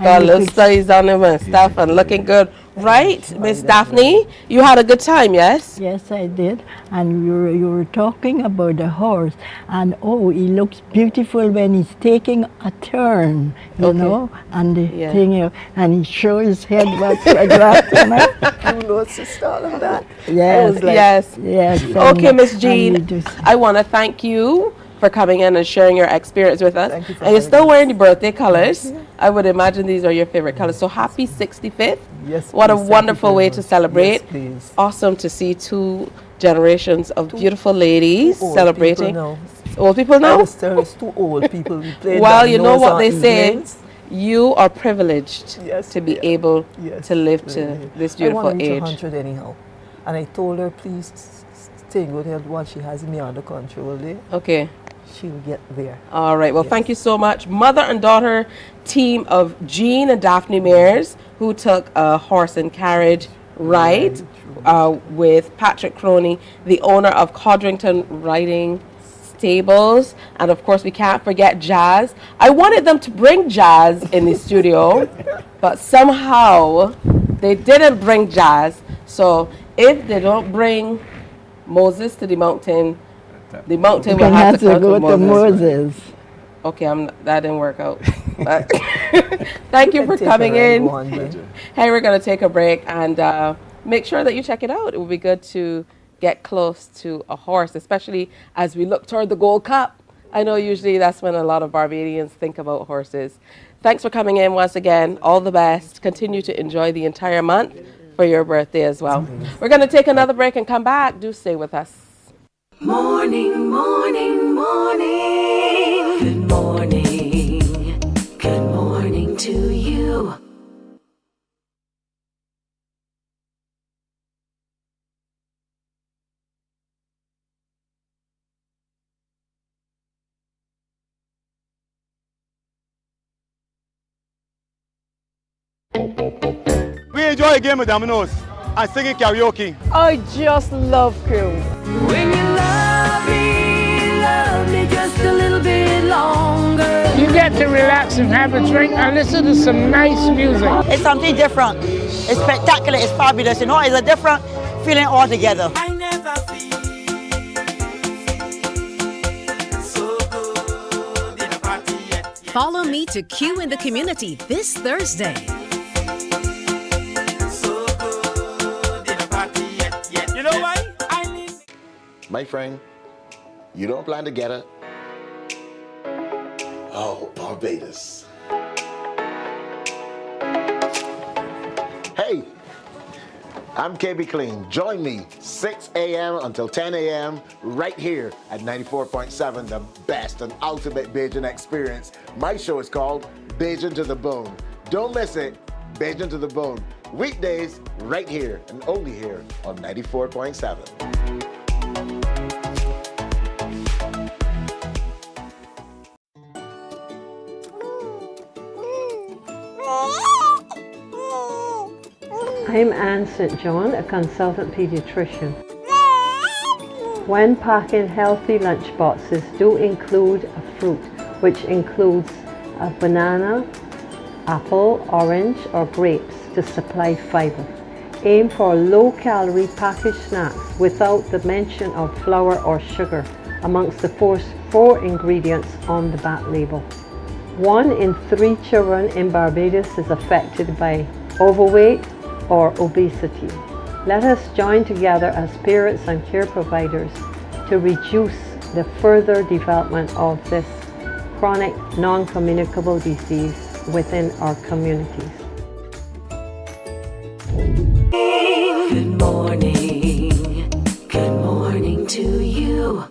got little studies on him and stuff, and looking good. Right, Miss Daphne? You had a good time, yes? Yes, I did. And you were talking about the horse, and he looks beautiful when he's taking a turn, you know, and the thing, and he shows his head what's like that. You know, sister, all of that. Yes, yes. Okay, Miss Jean, I want to thank you for coming in and sharing your experience with us. Thank you for and you're still wearing the birthday colors. I would imagine these are your favorite colors. So happy 65th. Yes, what a please. wonderful way to celebrate. Yes, please. Awesome to see two generations of beautiful ladies celebrating. Old people now? It's two old people. Well, you know what they say. You are privileged to be able to live to this beautiful I want to reach age. 100 anyhow. And I told her, please stay in good health while she has me under control there. Okay. She'll get there. All right. Well, thank you so much. Mother and daughter team of Jean and Daphne Mears, who took a horse and carriage ride with Patrick Croney, the owner of Codrington Riding Stables. And of course, we can't forget Jazz. I wanted them to bring Jazz in the studio, but somehow they didn't bring Jazz. So if they don't bring Moses to the mountain will have to go to Moses. Okay, that didn't work out. But thank you for coming in. Hey, we're going to take a break and make sure that you check it out. It would be good to get close to a horse, especially as we look toward the Gold Cup. I know usually that's when a lot of Barbadians think about horses. Thanks for coming in once again. All the best. Continue to enjoy the entire month for your birthday as well. We're going to take another break and come back. Do stay with us. Morning, morning, morning. Good morning. Good morning to you. We enjoy a game of dominoes and singing karaoke. I just love crew. When you love me just a little bit longer. You get to relax and have a drink and listen to some nice music. It's something different. It's spectacular. It's fabulous. You know, it's a different feeling altogether. I never feel so good in a party yet. Follow me to Q in the Community this Thursday. So good in a party yet. You know why? My friend, you don't plan to get her? Oh, Barbados. Hey, I'm KB Clean. Join me 6 a.m. until 10 a.m. right here at 94.7, the best and ultimate Bajan experience. My show is called Bajan to the Bone. Don't miss it, Bajan to the Bone. Weekdays right here and only here on 94.7. I'm Anne St. John, a consultant pediatrician. When packing healthy lunch boxes, do include a fruit, which includes a banana, apple, orange, or grapes to supply fiber. Aim for low-calorie packaged snacks without the mention of flour or sugar amongst the four ingredients on the back label. 1 in 3 children in Barbados is affected by overweight or obesity. Let us join together as parents and care providers to reduce the further development of this chronic non-communicable disease within our communities. Good morning. Good morning to you.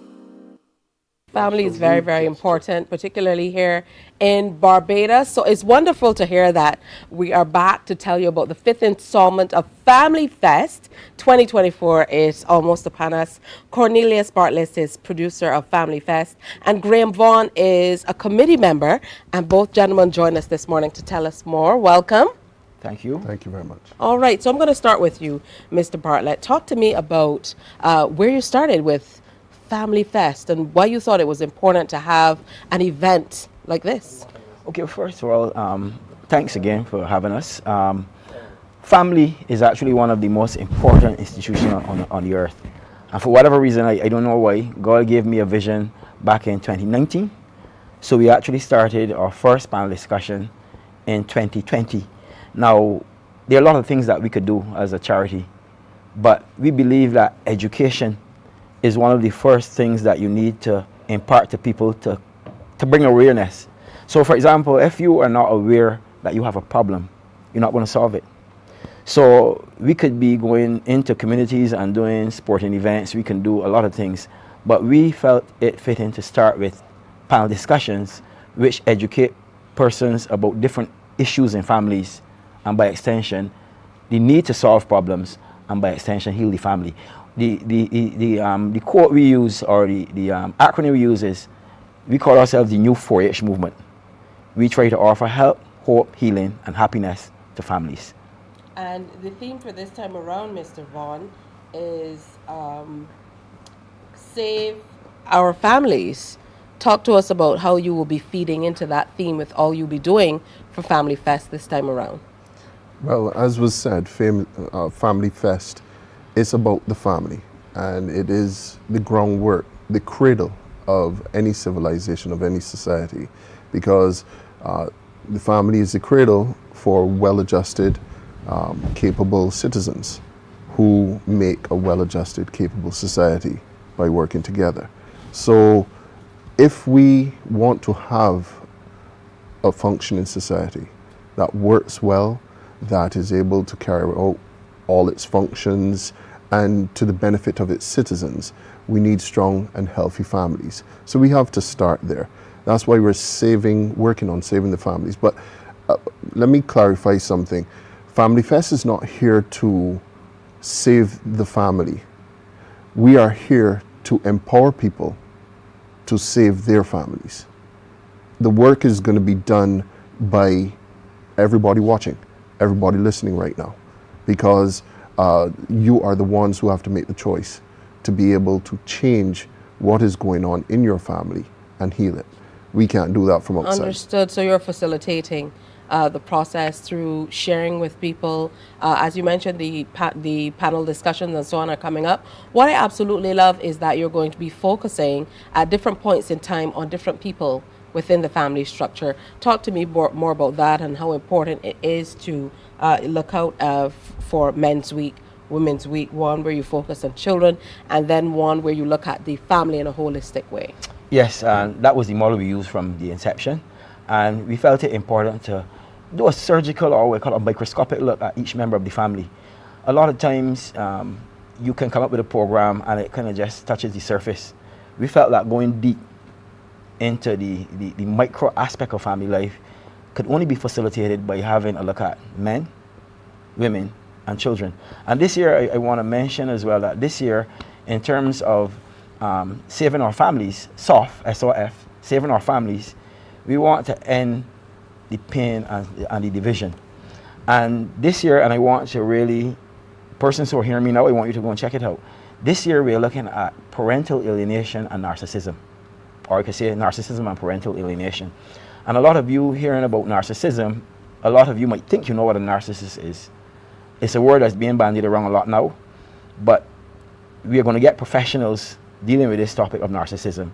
Family is very, very important, particularly here in Barbados. So it's wonderful to hear that we are back to tell you about the 5th installment of Family Fest. 2024 is almost upon us. Cornelius Bartlett is producer of Family Fest, and Graham Vaughan is a committee member. And both gentlemen join us this morning to tell us more. Welcome. Thank you. Thank you very much. All right, so I'm going to start with you, Mr. Bartlett. Talk to me about where you started with Family Fest and why you thought it was important to have an event like this. Okay, first of all, thanks again for having us. Family is actually one of the most important institutions on the earth. And for whatever reason, I don't know why, God gave me a vision back in 2019. So we actually started our first panel discussion in 2020. Now, there are a lot of things that we could do as a charity, but we believe that education is one of the first things that you need to impart to people to bring awareness. So for example, if you are not aware that you have a problem, you're not going to solve it. So we could be going into communities and doing sporting events, we can do a lot of things, but we felt it fitting to start with panel discussions which educate persons about different issues in families, and by extension, the need to solve problems, and by extension, heal the family. The quote we use, or the acronym we use is, we call ourselves the new 4H movement. We try to offer help, hope, healing, and happiness to families. And the theme for this time around, Mr. Vaughan, is Save Our Families. Talk to us about how you will be feeding into that theme with all you'll be doing for Family Fest this time around. Well, as was said, Family Fest is about the family, and it is the groundwork, the cradle of any civilization, of any society, because the family is the cradle for well-adjusted, capable citizens who make a well-adjusted, capable society by working together. So if we want to have a functioning society that works well, that is able to carry out all its functions and to the benefit of its citizens, we need strong and healthy families. So we have to start there. That's why we're working on saving the families. But let me clarify something. Family Fest is not here to save the family. We are here to empower people to save their families. The work is going to be done by everybody watching, everybody listening right now, because you are the ones who have to make the choice to be able to change what is going on in your family and heal it. We can't do that from outside. Understood. So you're facilitating the process through sharing with people. As you mentioned, the panel discussions and so on are coming up. What I absolutely love is that you're going to be focusing at different points in time on different people within the family structure. Talk to me more about that and how important it is to look out for Men's Week, Women's Week, one where you focus on children, and then one where you look at the family in a holistic way. Yes, and that was the model we used from the inception. And we felt it important to do a surgical, or we call it a microscopic look at each member of the family. A lot of times, you can come up with a program and it kind of just touches the surface. We felt that going deep into the micro aspect of family life could only be facilitated by having a look at men, women, and children. And this year, I want to mention as well that this year, in terms of saving our families, SOF, S-O-F, saving our families, we want to end the pain and the division. And this year, and I want to really, persons who are hearing me now, I want you to go and check it out. This year, we're looking at parental alienation and narcissism. Or I could say narcissism and parental alienation. And a lot of you hearing about narcissism, a lot of you might think you know what a narcissist is. It's a word that's being bandied around a lot now, but we are going to get professionals dealing with this topic of narcissism.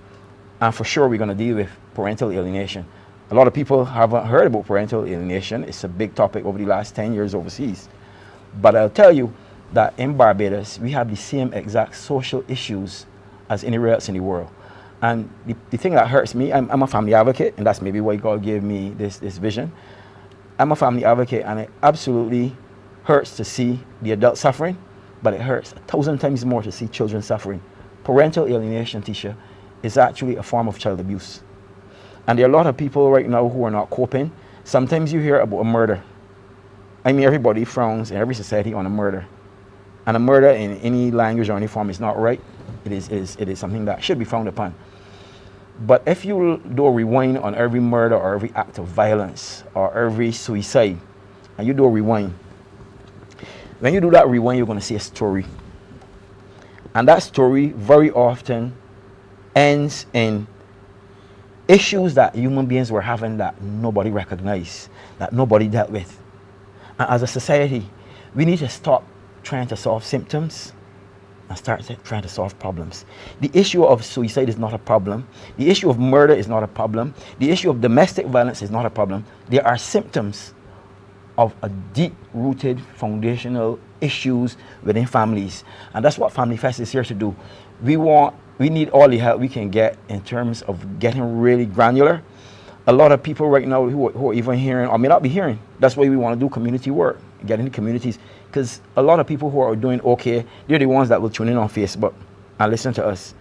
And for sure, we're going to deal with parental alienation. A lot of people haven't heard about parental alienation. It's a big topic over the last 10 years overseas. But I'll tell you that in Barbados, we have the same exact social issues as anywhere else in the world. And the thing that hurts me, I'm a family advocate, and that's maybe why God gave me this vision. I'm a family advocate, and it absolutely hurts to see the adult suffering, but it hurts 1,000 times more to see children suffering. Parental alienation, Tisha, is actually a form of child abuse. And there are a lot of people right now who are not coping. Sometimes you hear about a murder. I mean, everybody frowns in every society on a murder. And a murder in any language or any form is not right. It is something that should be frowned upon. But if you do a rewind on every murder or every act of violence or every suicide, and you do a rewind, when you do that rewind, you're going to see a story. And that story very often ends in issues that human beings were having that nobody recognized, that nobody dealt with. And as a society, we need to stop trying to solve symptoms and start trying to solve problems. The issue of suicide is not a problem. The issue of murder is not a problem. The issue of domestic violence is not a problem. There are symptoms of a deep-rooted foundational issues within families. And that's what Family Fest is here to do. We need all the help we can get in terms of getting really granular. A lot of people right now who are even hearing, or may not be hearing, that's why we want to do community work, get into communities. Because a lot of people who are doing okay, they're the ones that will tune in on Facebook and listen to us.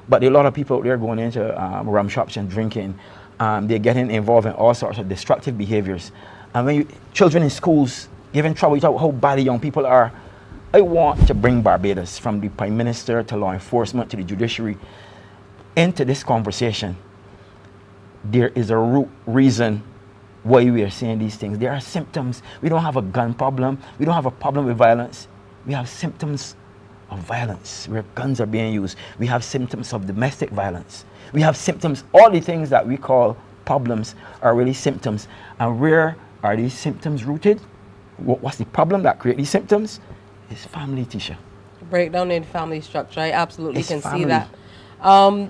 But there are a lot of people out there going into rum shops and drinking. They're getting involved in all sorts of destructive behaviors. And when children in schools, even trouble, you talk about how bad the young people are. I want to bring Barbados, from the Prime Minister to law enforcement to the judiciary, into this conversation. There is a root reason why we are saying these things. There are symptoms. We don't have a gun problem. We don't have a problem with violence. We have symptoms of violence where guns are being used. We have symptoms of domestic violence. We have symptoms, all the things that we call problems are really symptoms. And where are these symptoms rooted? What's the problem that creates these symptoms? It's family, Tisha. Breakdown in family structure. I absolutely can see that.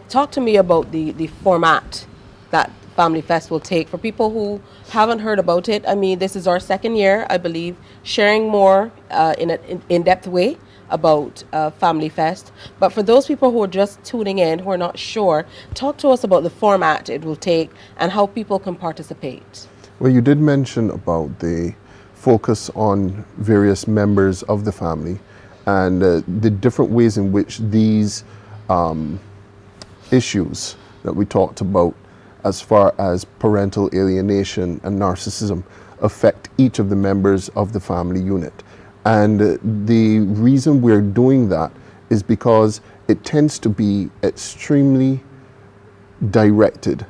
Talk to me about the format that Family Fest will take. For people who haven't heard about it, I mean, this is our second year, I believe, sharing more in an in-depth way about Family Fest. But for those people who are just tuning in, who are not sure, talk to us about the format it will take and how people can participate. Well, you did mention about the focus on various members of the family and the different ways in which these issues that we talked about as far as parental alienation and narcissism affect each of the members of the family unit. And the reason we're doing that is because it tends to be extremely directed.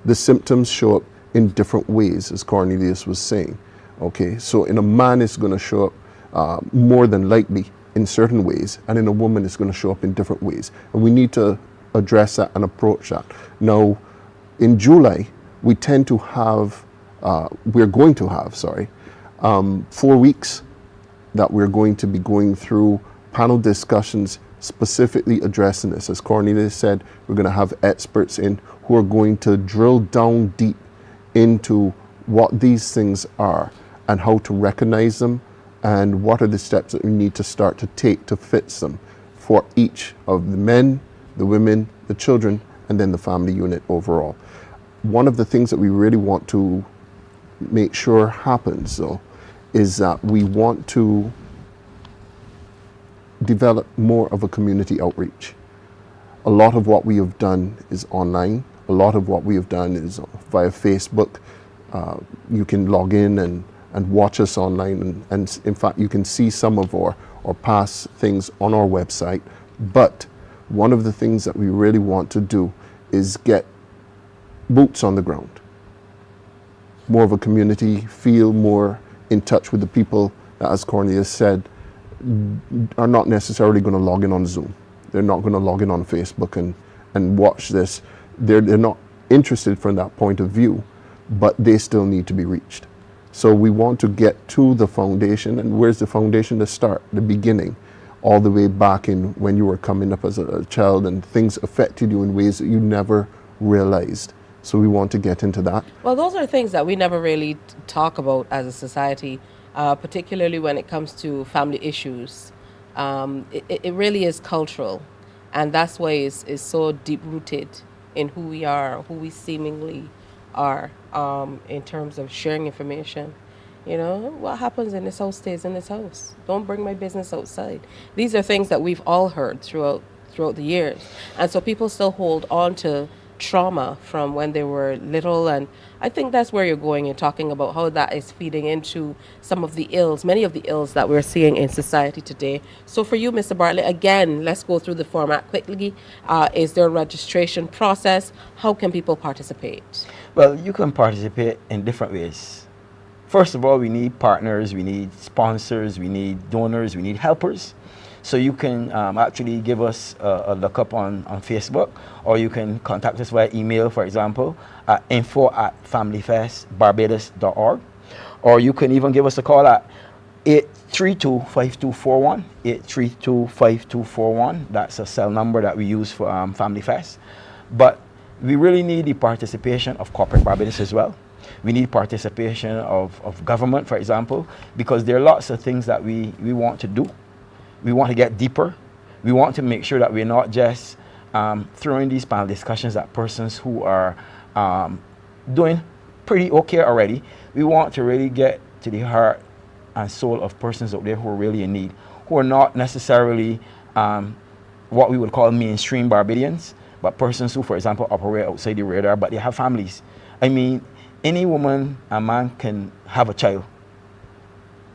The symptoms show up in different ways, as Cornelius was saying. Okay, so in a man it's going to show up more than likely in certain ways, and in a woman it's going to show up in different ways. And we need to address that and approach that. Now, in July, we tend to have, we're going to have, 4 weeks that we're going to be going through panel discussions specifically addressing this. As Cornelius said, we're going to have experts in who are going to drill down deep into what these things are and how to recognize them, and what are the steps that we need to start to take to fix them for each of the men, the women, the children, and then the family unit overall. One of the things that we really want to make sure happens, though, is that we want to develop more of a community outreach. A lot of what we have done is online. A lot of what we have done is via Facebook. You can log in and watch us online, and in fact you can see some of our past things on our website. But one of the things that we really want to do is get boots on the ground, more of a community feel, more in touch with the people that, as Cornelius said, are not necessarily going to log in on Zoom. They're not going to log in on Facebook and watch this. They're not interested from that point of view, but they still need to be reached. So we want to get to the foundation. And where's the foundation to start? The beginning, all the way back in when you were coming up as a child and things affected you in ways that you never realized. So we want to get into that. Well, those are things that we never really talk about as a society, particularly when it comes to family issues. It really is cultural, and that's why it's so deep-rooted in who we are, who we seemingly are, in terms of sharing information. You know, what happens in this house stays in this house. Don't bring my business outside. These are things that we've all heard throughout the years. And so people still hold on to trauma from when they were little, and I think that's where you're going. You're talking about how that is feeding into some of the ills, many of the ills that we're seeing in society today. So for you, Mr. Bartlett, again, let's go through the format quickly. Is there a registration process? How can people participate? Well, you can participate in different ways. First of all, we need partners, we need sponsors, we need donors, we need helpers. So you can actually give us a look up on Facebook, or you can contact us via email, for example, at info@familyfestbarbados.org. Or you can even give us a call at 832-5241, 832-5241. That's a cell number that we use for Family Fest. But we really need the participation of corporate Barbados as well. We need participation of government, for example, because there are lots of things that we want to do. We want to get deeper. We want to make sure that we're not just throwing these panel discussions at persons who are doing pretty okay already. We want to really get to the heart and soul of persons out there who are really in need, who are not necessarily what we would call mainstream Barbadians, but persons who, for example, operate outside the radar, but they have families. I mean, any woman and man can have a child.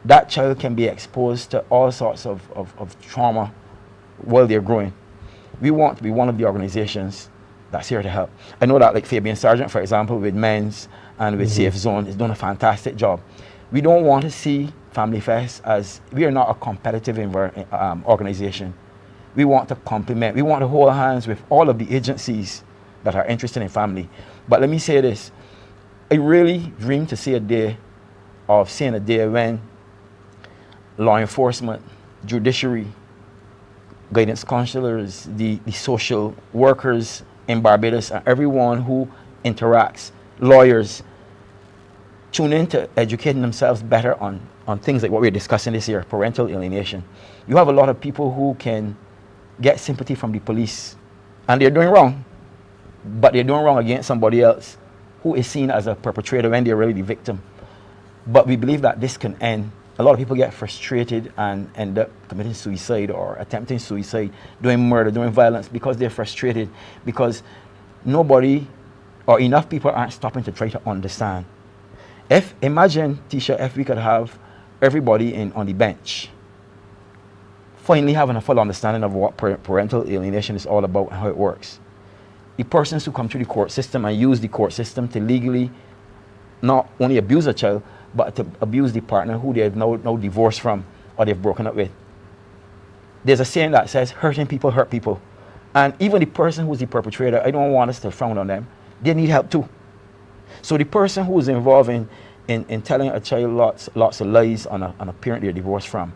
That child can be exposed to all sorts of trauma while they're growing. We want to be one of the organizations that's here to help. I know that like Fabian Sargent, for example, with Men's and with Safe Zone is doing a fantastic job. We don't want to see Family Fest as, we are not a competitive organization. We want to complement, we want to hold hands with all of the agencies that are interested in family. But let me say this, I really dream to see a day when law enforcement, judiciary, guidance counselors, the social workers in Barbados, and everyone who interacts, lawyers, tune in to educating themselves better on things like what we're discussing this year, parental alienation. You have a lot of people who can get sympathy from the police, and they're doing wrong, but they're doing wrong against somebody else who is seen as a perpetrator when they're really the victim. But we believe that this can end. A lot of people get frustrated and end up committing suicide or attempting suicide, doing murder, doing violence because they're frustrated, because nobody or enough people aren't stopping to try to understand. Imagine, Tisha, if we could have everybody on the bench finally having a full understanding of what parental alienation is all about and how it works. The persons who come through the court system and use the court system to legally not only abuse a child, but to abuse the partner who they have no divorce from or they've broken up with. There's a saying that says, hurting people hurt people. And even the person who's the perpetrator, I don't want us to frown on them. They need help too. So the person who is involved in telling a child lots of lies on a parent they're divorced from,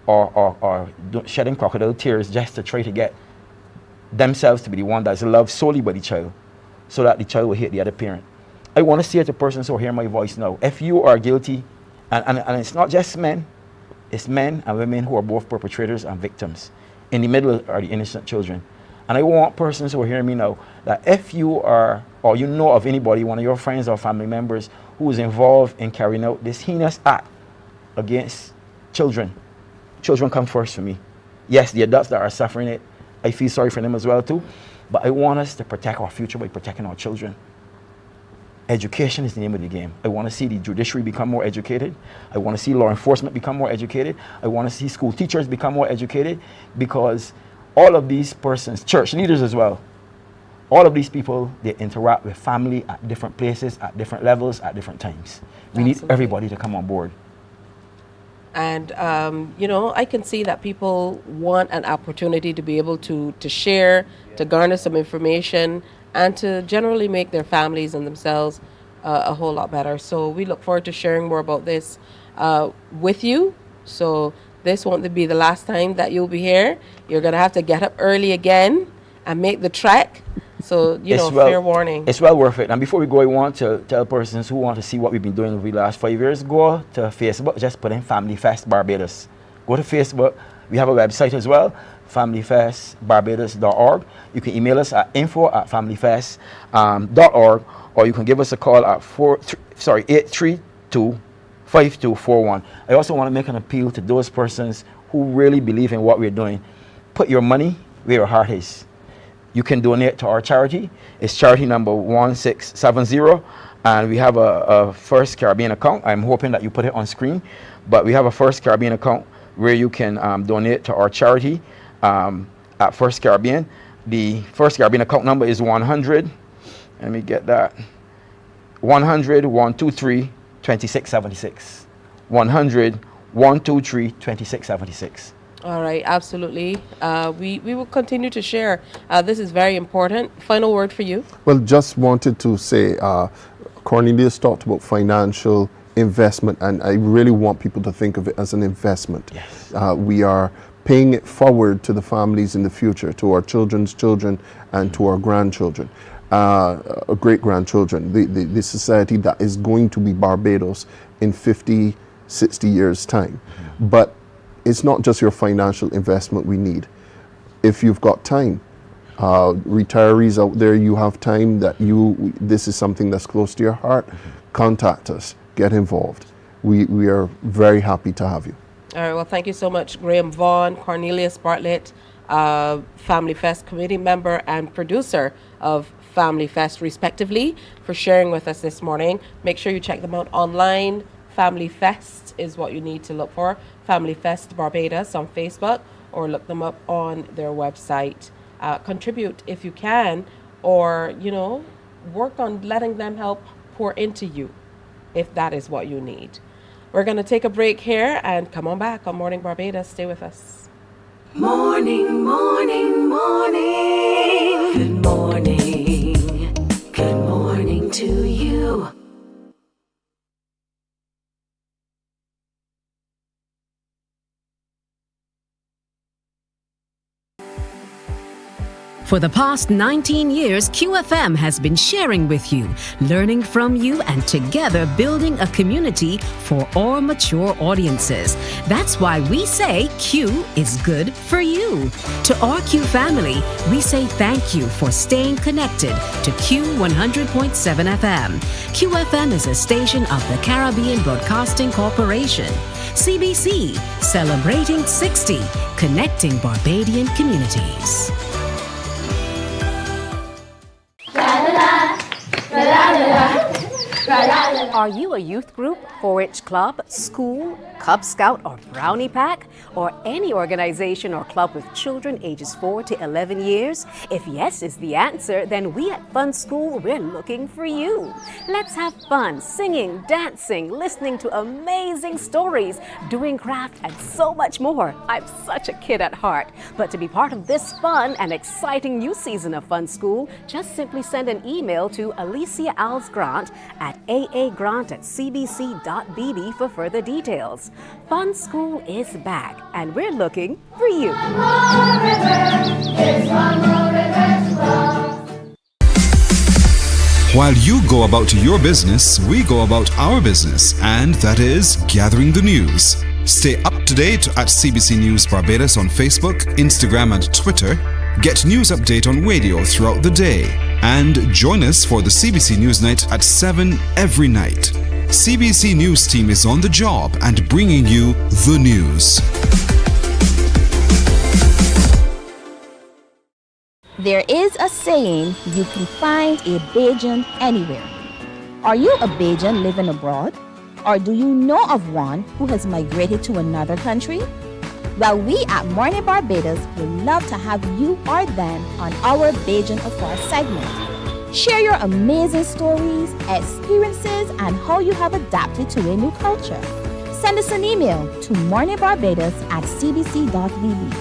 or shedding crocodile tears just to try to get themselves to be the one that's loved solely by the child, so that the child will hate the other parent. I want to say to the persons who hear my voice now, if you are guilty, and it's not just men, it's men and women who are both perpetrators and victims. In the middle are the innocent children. And I want persons who are hearing me now, that if you are, or you know of anybody, one of your friends or family members, who is involved in carrying out this heinous act against children, children come first for me. Yes, the adults that are suffering it, I feel sorry for them as well too, but I want us to protect our future by protecting our children. Education is the name of the game. I want to see the judiciary become more educated. I want to see law enforcement become more educated. I want to see school teachers become more educated, because all of these persons, church leaders as well, all of these people, they interact with family at different places, at different levels, at different times. We need everybody to come on board. And, you know, I can see that people want an opportunity to be able to share, to garner some information, and to generally make their families and themselves a whole lot better. So we look forward to sharing more about this with you. So this won't be the last time that you'll be here. You're going to have to get up early again and make the trek. So, you know, fair warning. It's well worth it. And before we go, I want to tell persons who want to see what we've been doing over the last 5 years, go to Facebook, just put in Family Fest Barbados. Go to Facebook. We have a website as well, familyfestbarbados.org. You can email us at info@familyfest.org, or you can give us a call at 832-5241. I also want to make an appeal to those persons who really believe in what we're doing. Put your money where your heart is. You can donate to our charity. It's charity number 1670, and we have a First Caribbean account. I'm hoping that you put it on screen, but we have a First Caribbean account where you can donate to our charity at First Caribbean. The First Caribbean account number is 100. Let me get that. 100-123-2676. 100-123-2676. All right, absolutely. We will continue to share. This is very important. Final word for you. Well, just wanted to say, Cornelius talked about financial investment, and I really want people to think of it as an investment. Yes. We are paying it forward to the families in the future, to our children's children and to our grandchildren, great-grandchildren, the society that is going to be Barbados in 50, 60 years' time. But it's not just your financial investment we need. If you've got time, retirees out there, you have time that this is something that's close to your heart, contact us, get involved. We are very happy to have you. All right, well, thank you so much, Graham Vaughan, Cornelius Bartlett, Family Fest committee member and producer of Family Fest, respectively, for sharing with us this morning. Make sure you check them out online. Family Fest is what you need to look for. Family Fest Barbados on Facebook, or look them up on their website. Contribute if you can, or, you know, work on letting them help pour into you if that is what you need. We're going to take a break here and come on back on Morning Barbados. Stay with us. Morning, morning, morning. Good morning. Good morning to you. For the past 19 years, QFM has been sharing with you, learning from you, and together building a community for all mature audiences. That's why we say Q is good for you. To our Q family, we say thank you for staying connected to Q 100.7 FM. QFM is a station of the Caribbean Broadcasting Corporation. CBC, celebrating 60, connecting Barbadian communities. La la la, la la la, la la la. Are you a youth group, 4-H club, school, Cub Scout or Brownie Pack, or any organization or club with children ages 4 to 11 years? If yes is the answer, then we at Fun School, we're looking for you. Let's have fun singing, dancing, listening to amazing stories, doing craft, and so much more. I'm such a kid at heart. But to be part of this fun and exciting new season of Fun School, just simply send an email to Alicia Alves Grant at aa.grant@cbc.bb for further details. Fun School is back, and we're looking for you. While you go about your business, we go about our business, and that is gathering the news. Stay up to date at CBC News Barbados on Facebook, Instagram, and Twitter. Get news update on radio throughout the day. And join us for the CBC News Night at 7 every night. CBC News team is on the job and bringing you the news. There is a saying, you can find a Bajan anywhere. Are you a Bajan living abroad? Or do you know of one who has migrated to another country? Well, we at Mornin Barbados would love to have you or them on our Bajan Afar segment. Share your amazing stories, experiences, and how you have adapted to a new culture. Send us an email to morninbarbados@cbc.bb,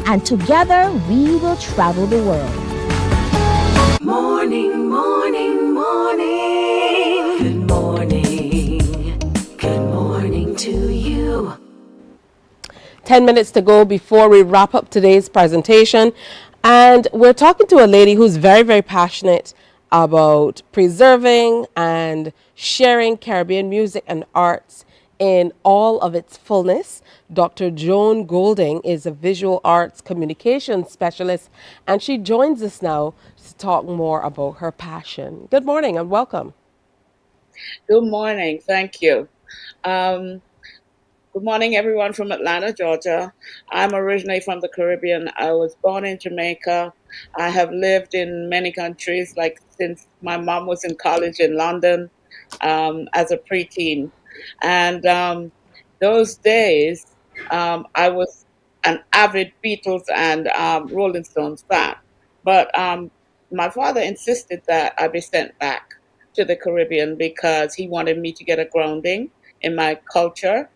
and together we will travel the world. Morning, morning, morning. Good morning. Good morning to you. 10 minutes to go before we wrap up today's presentation. And we're talking to a lady who's very, very passionate about preserving and sharing Caribbean music and arts in all of its fullness. Dr. Joan Golding is a visual arts communications specialist, and she joins us now to talk more about her passion. Good morning and welcome. Good morning. Thank you. Good morning, everyone from Atlanta, Georgia. I'm originally from the Caribbean. I was born in Jamaica. I have lived in many countries, like since my mom was in college in London as a preteen. And those days, I was an avid Beatles and Rolling Stones fan. But my father insisted that I be sent back to the Caribbean because he wanted me to get a grounding in my culture.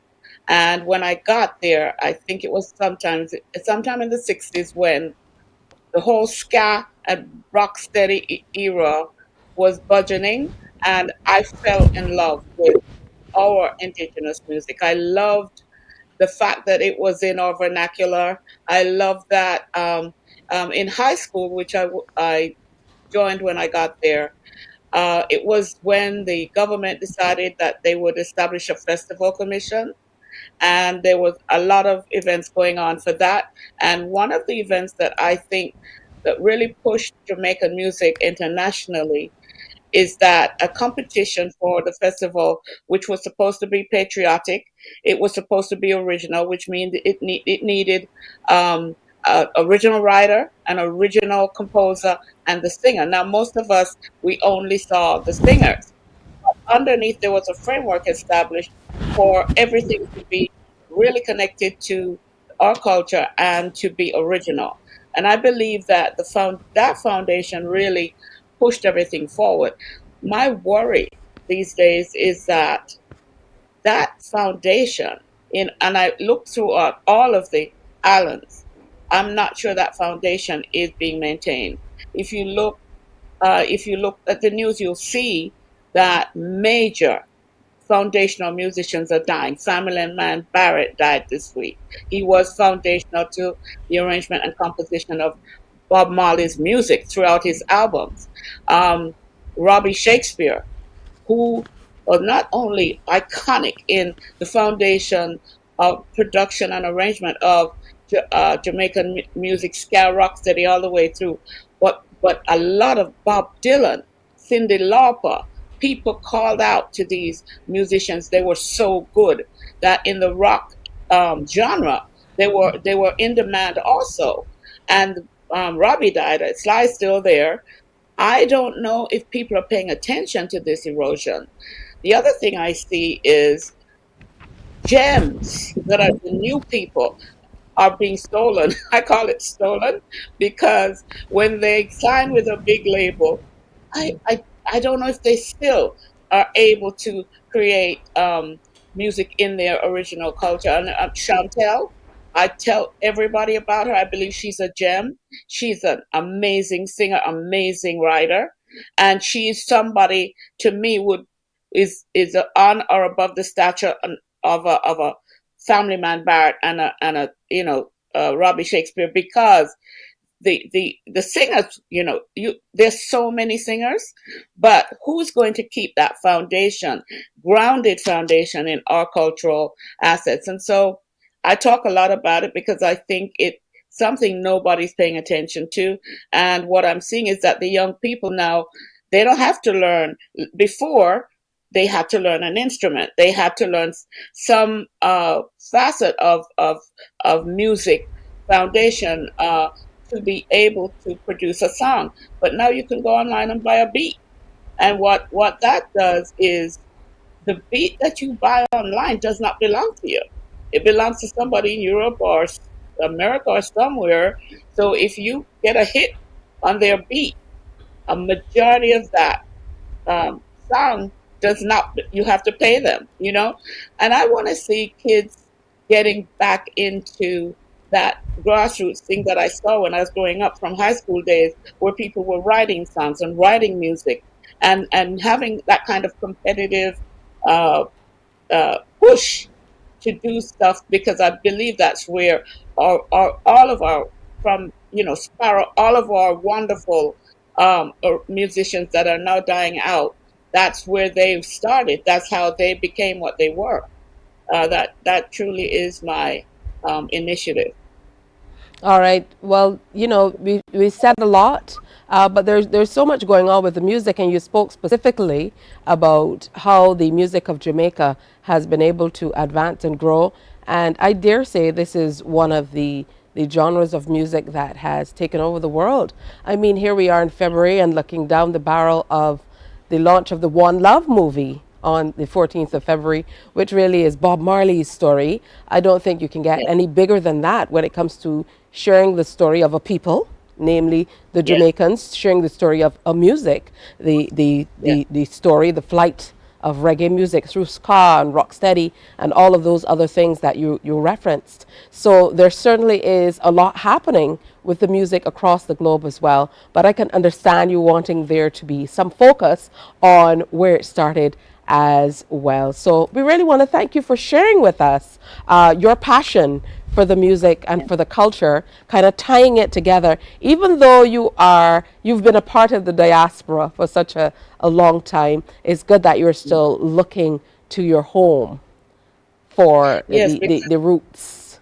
And when I got there, I think it was sometime in the 60s when the whole ska and rocksteady era was burgeoning, and I fell in love with our indigenous music. I loved the fact that it was in our vernacular. I loved that in high school, which I joined when I got there, it was when the government decided that they would establish a festival commission. And there was a lot of events going on for that. And one of the events that I think that really pushed Jamaican music internationally is that a competition for the festival, which was supposed to be patriotic, it was supposed to be original, which means it needed an original writer, an original composer, and the singer. Now, most of us, we only saw the singers. Underneath, there was a framework established for everything to be really connected to our culture and to be original. And I believe that that foundation really pushed everything forward. My worry these days is that foundation, and I look throughout all of the islands, I'm not sure that foundation is being maintained. If you look at the news, you'll see that major foundational musicians are dying. Family Man Barrett died this week. He was foundational to the arrangement and composition of Bob Marley's music throughout his albums. Robbie Shakespeare, who was not only iconic in the foundation of production and arrangement of Jamaican music, ska, rocksteady, all the way through, but a lot of Bob Dylan, Cyndi Lauper, people called out to these musicians. They were so good that in the rock genre, they were in demand also. And Robbie died. Sly's still there. I don't know if people are paying attention to this erosion. The other thing I see is gems that are the new people are being stolen. I call it stolen because when they sign with a big label, I don't know if they still are able to create music in their original culture. And Chantel, I tell everybody about her. I believe she's a gem. She's an amazing singer, amazing writer, and she's somebody to me would is on or above the stature of a Family Man Barrett and a Robbie Shakespeare because the singers, there's so many singers, but who's going to keep that foundation, grounded foundation in our cultural assets? And so I talk a lot about it because I think it's something nobody's paying attention to. And what I'm seeing is that the young people now, they don't have to learn. Before, they had to learn an instrument. They had to learn some facet of music foundation to be able to produce a song. But now you can go online and buy a beat. And what that does is the beat that you buy online does not belong to you. It belongs to somebody in Europe or America or somewhere. So if you get a hit on their beat, a majority of that song does not, you have to pay them, And I want to see kids getting back into that grassroots thing that I saw when I was growing up from high school days, where people were writing songs and writing music and having that kind of competitive push to do stuff, because I believe that's where all of our, from Sparrow, all of our wonderful musicians that are now dying out, that's where they started. That's how they became what they were. That truly is my initiative. All right. Well, we said a lot, but there's so much going on with the music, and you spoke specifically about how the music of Jamaica has been able to advance and grow. And I dare say this is one of the genres of music that has taken over the world. I mean, here we are in February and looking down the barrel of the launch of the One Love movie on the 14th of February, which really is Bob Marley's story. I don't think you can get any bigger than that when it comes to sharing the story of a people, namely the Jamaicans, sharing the story of a music, the story, the flight of reggae music through ska and rocksteady and all of those other things that you referenced. So there certainly is a lot happening with the music across the globe as well, but I can understand you wanting there to be some focus on where it started as well. So we really want to thank you for sharing with us your passion for the music and for the culture, kind of tying it together. Even though you've been a part of the diaspora for such a long time, it's good that you're still looking to your home for the roots.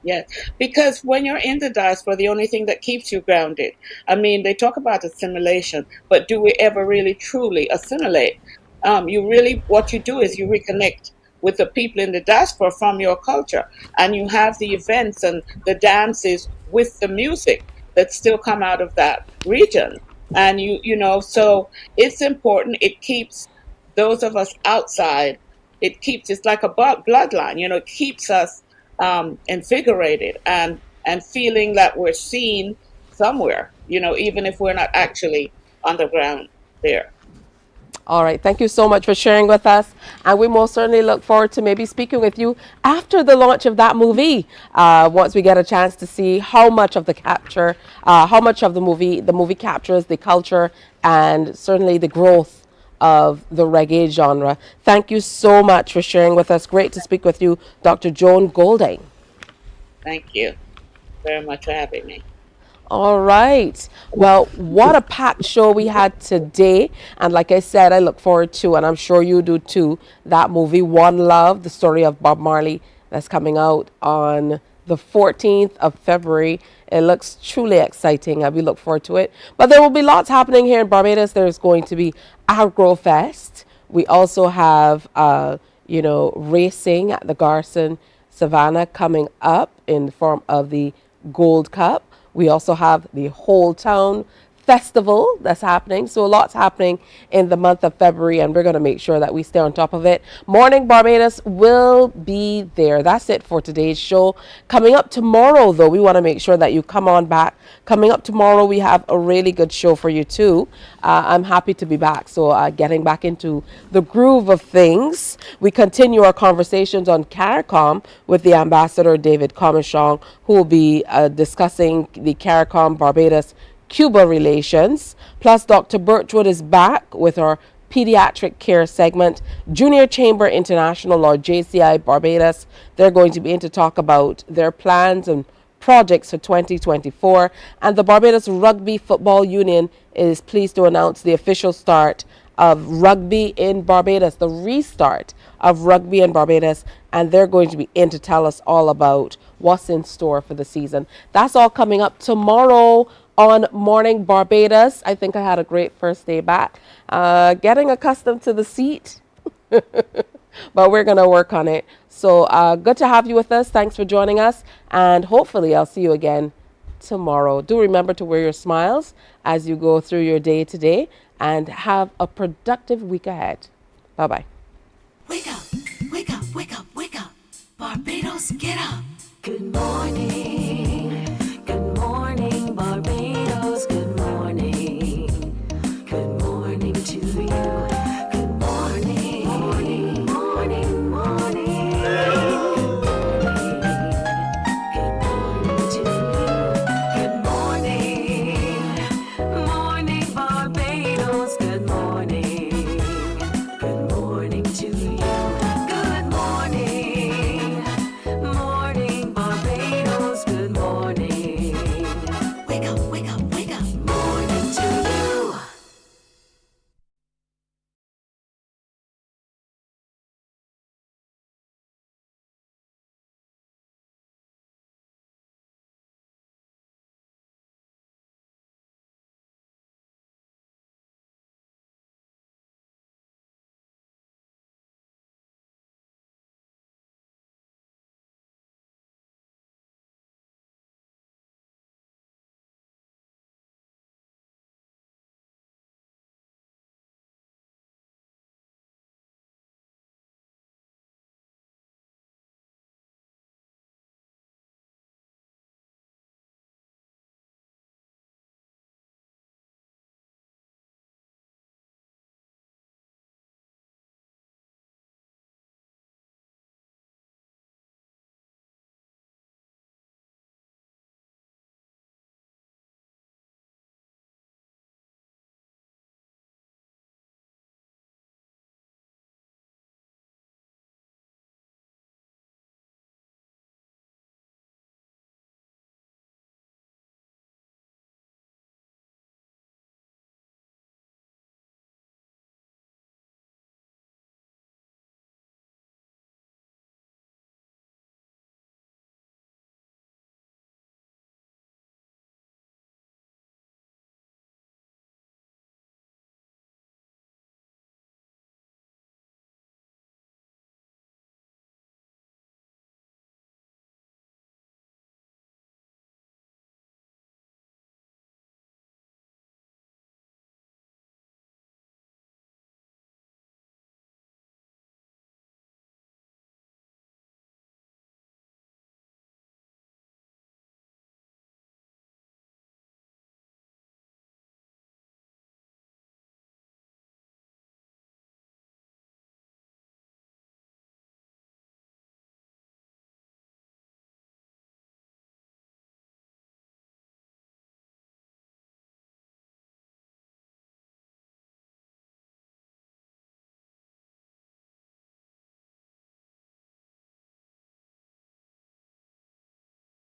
Yes, because when you're in the diaspora, the only thing that keeps you grounded, I mean, they talk about assimilation, but do we ever really truly assimilate? What you do is you reconnect with the people in the diaspora from your culture, and you have the events and the dances with the music that still come out of that region. And so it's important. It keeps those of us outside. It's like a bloodline. It keeps us invigorated and feeling that we're seen somewhere. Even if we're not actually on the ground there. All right. Thank you so much for sharing with us. And we most certainly look forward to maybe speaking with you after the launch of that movie, once we get a chance to see how much of the movie captures the culture and certainly the growth of the reggae genre. Thank you so much for sharing with us. Great to speak with you, Dr. Joan Golding. Thank you very much for having me. All right. Well, what a packed show we had today. And like I said, I look forward to, and I'm sure you do too, that movie, One Love, the story of Bob Marley, that's coming out on the 14th of February. It looks truly exciting, and we look forward to it. But there will be lots happening here in Barbados. There's going to be Agrofest. We also have, racing at the Garson Savannah coming up in the form of the Gold Cup. We also have the Whole Town festival that's happening. So a lot's happening in the month of February, and we're going to make sure that we stay on top of it. Morning Barbados will be there. That's it for today's show. Coming up tomorrow, though, we want to make sure that you come on back. Coming up tomorrow, we have a really good show for you, too. I'm happy to be back. So getting back into the groove of things, we continue our conversations on CARICOM with the Ambassador David Comishong, who will be discussing the CARICOM Barbados Cuba relations. Plus, Dr. Birchwood is back with our pediatric care segment. Junior Chamber International, or JCI Barbados, they're going to be in to talk about their plans and projects for 2024. And the Barbados Rugby Football Union is pleased to announce the official start of rugby in Barbados, the restart of rugby in Barbados, and they're going to be in to tell us all about what's in store for the season. That's all coming up tomorrow on Morning Barbados. I think I had a great first day back. Getting accustomed to the seat, but we're going to work on it. So good to have you with us. Thanks for joining us, and hopefully I'll see you again tomorrow. Do remember to wear your smiles as you go through your day today, and have a productive week ahead. Bye-bye. Wake up, wake up, wake up, wake up. Barbados, get up. Good morning.